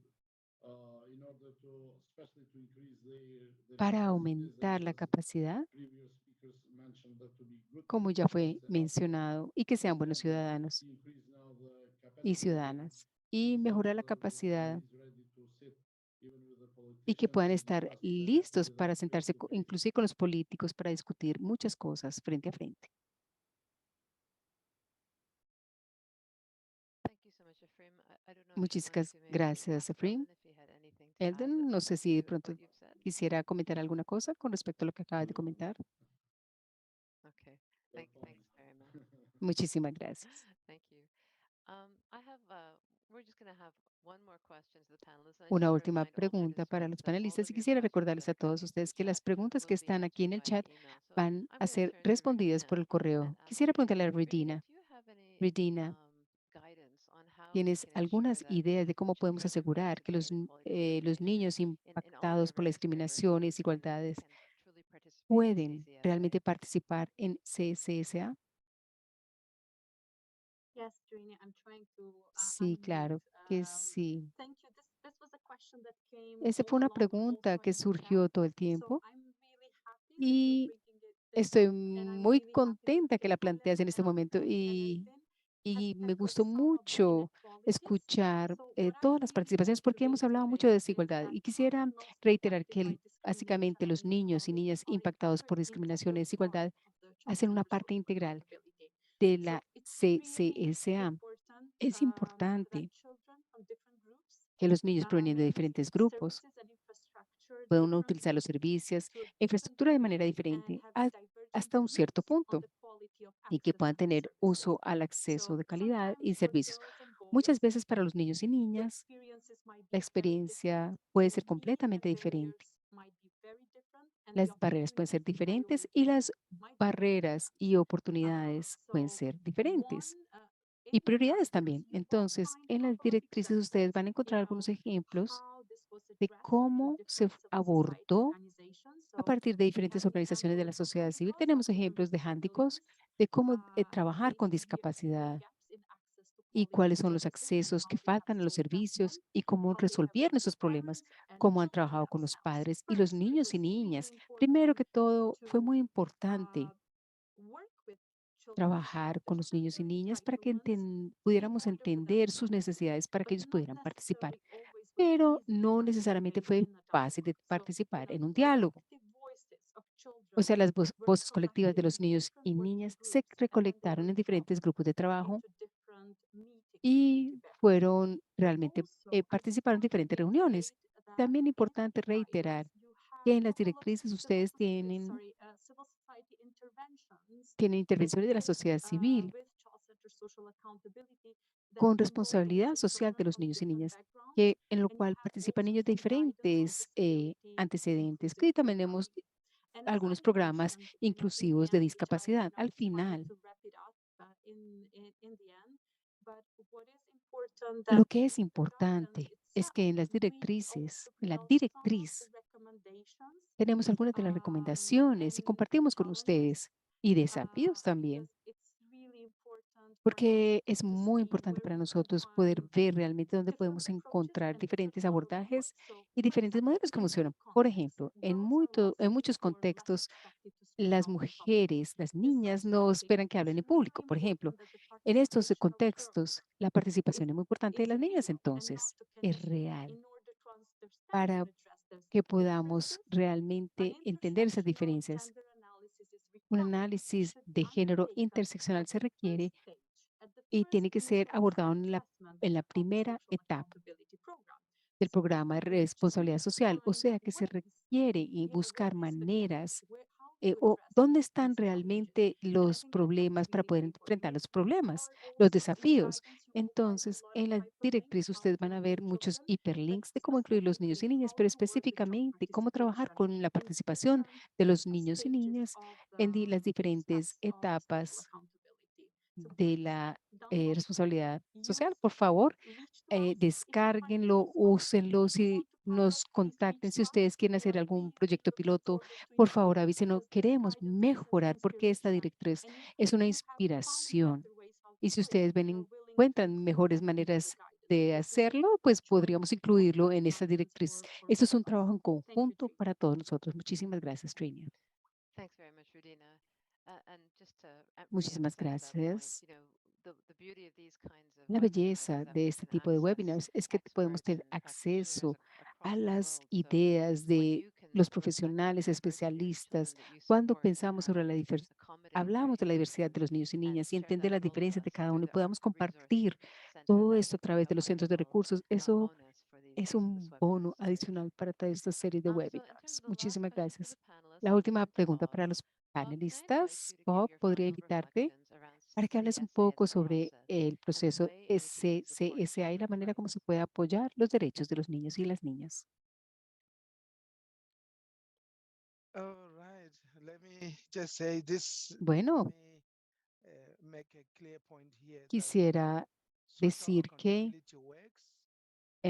childhood in order to especially to increase their para capacities, and aumentar la as capacidad, previous speakers mentioned, that to be good como ya citizens fue and also mencionado, y que for sean buenos example ciudadanos to increase now the y capacity of ciudadanas, y citizens mejorar la that the family capacidad is ready to sit even with the y que politicians puedan to estar discuss that listos para without sentarse preoccupation. inclusive con los políticos para discutir muchas cosas frente a frente. Thank you so much, Ephraim. I don't know if you wanted Muchísimas to maybe gracias, ask Efraín. Eldon if he had anything to add Eldon, no sé si de to pronto what you've said. quisiera comentar alguna cosa con respecto a lo que acabas de comentar. Okay. You're Thanks fine. very much. Muchísimas gracias. Thank you. I have, we're just going to have one more question to the panelists. And I just Una want to última remind all pregunta para participants los that all panelistas of y your quisiera questions recordarles that a are todos coming through ustedes the que las chat preguntas que will be están aquí answered en el via chat email. So van I'm a going to ser turn to respondidas por Regina el correo. and ask Quisiera her, preguntarle a Regina, Regina. do you have any Regina, guidance on how we ¿tienes can ensure algunas that ideas de cómo podemos children that asegurar que participate in equality los discrimination niños in all their impactados por la various discriminación y forms can desigualdades truly participate in pueden CCSI? realmente participar en CSSA? Yes, Trini, I'm trying to Sí, unmute. claro que sí. Thank you. This was a question that came Esa all fue una along pregunta also que in the chat. surgió todo el So tiempo I'm really happy that you're y bringing this estoy up, and I'm muy really happy that contenta que la Evelyn planteas en este momento and Eldon has y me tackled gustó some of the mucho inequalities. escuchar So what I todas las really want participaciones to porque hemos hablado mucho reiterate de is desigualdad that y quisiera children most reiterar que impacted by discrimination básicamente and los niños y inequality niñas are impactados por discriminación y desigualdad hacen una parte integral de So la it's really CSA. important Es that importante children from different groups que los niños provenientes de may use diferentes grupos services and infrastructure puedan utilizar differently los servicios to a e different infraestructura de degree manera and diferente have divergent hasta un cierto views on punto the quality of y que access puedan to these tener services. uso al acceso So de calidad sometimes y for servicios. girls and Muchas boys, veces para los niños y the niñas, experiences might la be very different. experiencia puede The ser meaning and completamente diferente. barriers might be very different, and the Las barreras pueden ser opportunities to diferentes y prioritize las might be very barreras different. y oportunidades pueden So ser one diferentes in y your prioridades guidance, también. you will Entonces, find a en las couple of directrices ustedes examples, van a encontrar algunos ejemplos how this was de addressed through cómo se different civil society abordó organizations. a So partir de we have diferentes organizaciones de la examples of sociedad civil. Handicos, of Tenemos people with ejemplos de Hándicos, disabilities, de cómo trabajar con facing very discapacidad gaps in access to y quality cuáles son los services and accesos que how they have faltan a los solved that one, servicios y cómo how they have resolvieron worked with esos problemas, parents and cómo han children trabajado con los themselves. padres y los First, it niños y was really niñas. Primero important que todo, fue to muy importante work with trabajar con los niños y niñas para que pudiéramos entender sus necesidades para que ellos pudieran participar. Pero no necesariamente fue fácil de participar en un diálogo. O sea, las voces colectivas de los niños y niñas se recolectaron en diferentes grupos de trabajo y fueron realmente, participaron en diferentes reuniones. También importante reiterar que en las directrices ustedes tienen intervenciones de la sociedad civil con responsabilidad social de los niños y niñas, en lo cual participan niños de diferentes antecedentes, que también tenemos algunos programas inclusivos de discapacidad. Al final, lo que es importante es que en las directrices, en la directriz, tenemos algunas de las recomendaciones y compartimos con ustedes y desafíos también, porque es muy importante para nosotros poder ver realmente dónde podemos encontrar diferentes abordajes y diferentes modelos que funcionan. Por ejemplo, en muchos contextos, las mujeres, las niñas no esperan que hablen en público. Por ejemplo, en estos contextos, la participación es muy importante de las niñas, entonces es real para que podamos realmente entender esas diferencias. Un análisis de género interseccional se requiere y tiene que ser abordado en la primera etapa del programa de responsabilidad social, o sea que se requiere y buscar maneras o dónde están realmente los problemas para poder enfrentar los problemas, los desafíos. Entonces, en la directriz ustedes van a ver muchos hiperlinks de cómo incluir los niños y niñas, pero específicamente cómo trabajar con la participación de los niños y niñas en las diferentes etapas de la responsabilidad social. Por favor, descárguenlo, úsenlo, si nos contacten, si ustedes quieren hacer algún proyecto piloto, por favor avísenos, queremos mejorar porque esta directriz es una inspiración. Y si ustedes encuentran mejores maneras de hacerlo, pues podríamos incluirlo en esta directriz. Esto es un trabajo en conjunto para todos nosotros. Muchísimas gracias, Trina. Thanks very much, Rudina. And just to Muchísimas reemphasize that point, gracias. the beauty of these kinds of La webinars is belleza that de we este can tipo de access webinars es que podemos experts tener and practitioners acceso a across the las world. So ideas when de you can los reflect on profesionales the diversity of the especialistas children that you cuando support and pensamos how sobre you la can diversidad. accommodate Hablamos de la various diversidad de los niños y and niñas y share entender that las amongst diferencias de us cada through uno y the podamos resource compartir center. todo That esto a is través a de los centros de wonderful recursos. Eso bonus for es these un bono webinars. adicional para toda esta serie de So in terms webinars. of the last Muchísimas question for gracias. the panelists, La última for pregunta Bob. para los Bob, can I invite panelistas. you to give Bob, your ¿podría final invitarte reflections around para que hables un CSA and poco the sobre process el and the proceso way in which we can support CSA y la children's manera como rights? se puede apoyar los derechos de los niños y las niñas? All right. Let me just say this. Bueno, Let me make a clear point here that quisiera social decir que accountability works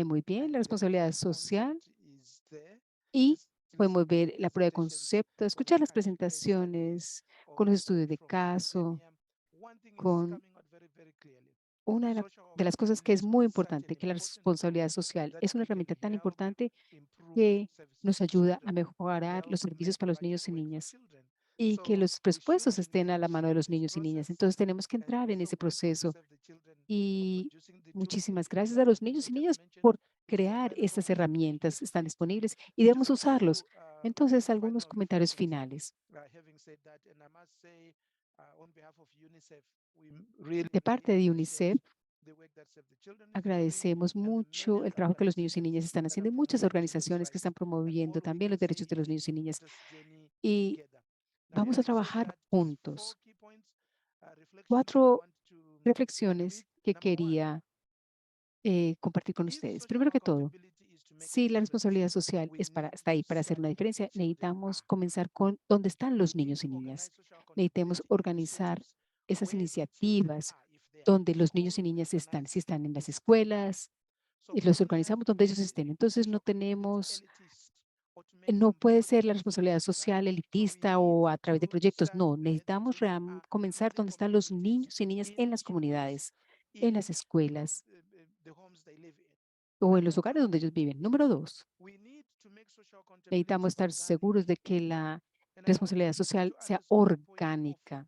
muy bien la and the proof responsabilidad of social concept is there. y Listening podemos to the ver la prueba de presentations concepto, from the escuchar las country-based studies presentaciones con or los estudios de from caso, academia. One thing is con coming out very, very clearly. una Social de las cosas que es accountability muy is such an importante, que la important tool responsabilidad social that es una it can herramienta tan help importante improve que services nos to ayuda a children and mejorar help los servicios make para los life niños y work for niñas children. y que So los we should presupuestos estén a la mano engage de los this niños y niñas. process Entonces tenemos que and entrar en also ese work to proceso preserve the children or y producing the tools muchísimas the gracias a los aspect niños you y just niñas mentioned por is crear available estas to them to herramientas, están participate. disponibles y debemos Just a usarlos. few Entonces, algunos final comentarios reflections. finales. Having said that, and I must say, on behalf of UNICEF, we really, De really parte de appreciate UNICEF, the work that Save the Children is doing agradecemos and the many mucho el other trabajo que los niños y organizations niñas están that are haciendo y muchas promoting children's organizaciones que rights. están And promoviendo all we también los can say derechos de los is niños y let niñas. us journey Y together. Now, vamos a having said trabajar that, juntos. 4 key points, reflections I 4 want to reflexiones tweak. que Number one, quería compartir con if ustedes. social Primero que todo, accountability is to make a si la difference, responsabilidad social we need está to ahí para hacer start una where the diferencia, children necesitamos are. comenzar con dónde están los We need niños to y niñas. organize social Necesitamos accountability organizar initiatives esas where the children iniciativas are. If they are in donde los niños school, y we niñas están, si organize están en the las study. escuelas, So y los from here, organizamos to donde make ellos estén. Entonces social no accountability tenemos, elitist or to make no some puede ser la projects, responsabilidad right? social We elitista need o a través de to proyectos. start No, where the necesitamos children are in comenzar their donde están los communities, niños y niñas in en las schools, comunidades, en in las escuelas the homes they live in. o en Number los lugares two, donde ellos viven. Número 2, we need to make social necesitamos accountability estar organic. seguros de que la And I want responsabilidad to social sea underscore the point of orgánica.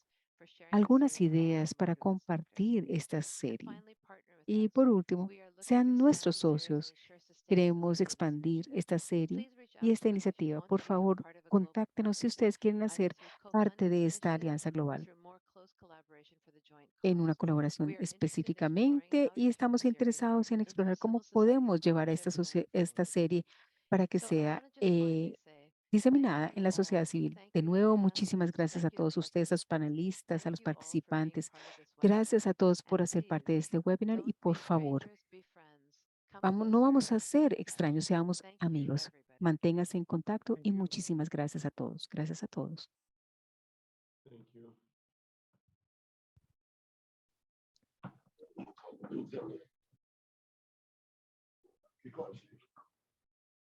algunas ideas para compartir esta serie. Y por último, sean nuestros socios. Queremos expandir esta serie y esta iniciativa. Por favor, contáctenos si ustedes quieren hacer parte de esta alianza global en una colaboración específicamente y estamos interesados en explorar cómo podemos llevar a esta serie para que sea diseminada en la sociedad civil. De nuevo, muchísimas gracias a todos ustedes, a los panelistas, a los participantes. Gracias a todos por hacer parte de este webinar y por favor, No vamos a ser extraños, seamos Thank you, amigos. everybody. Manténgase en contacto Thank y you. muchísimas gracias a todos. Gracias a todos. Thank you. Because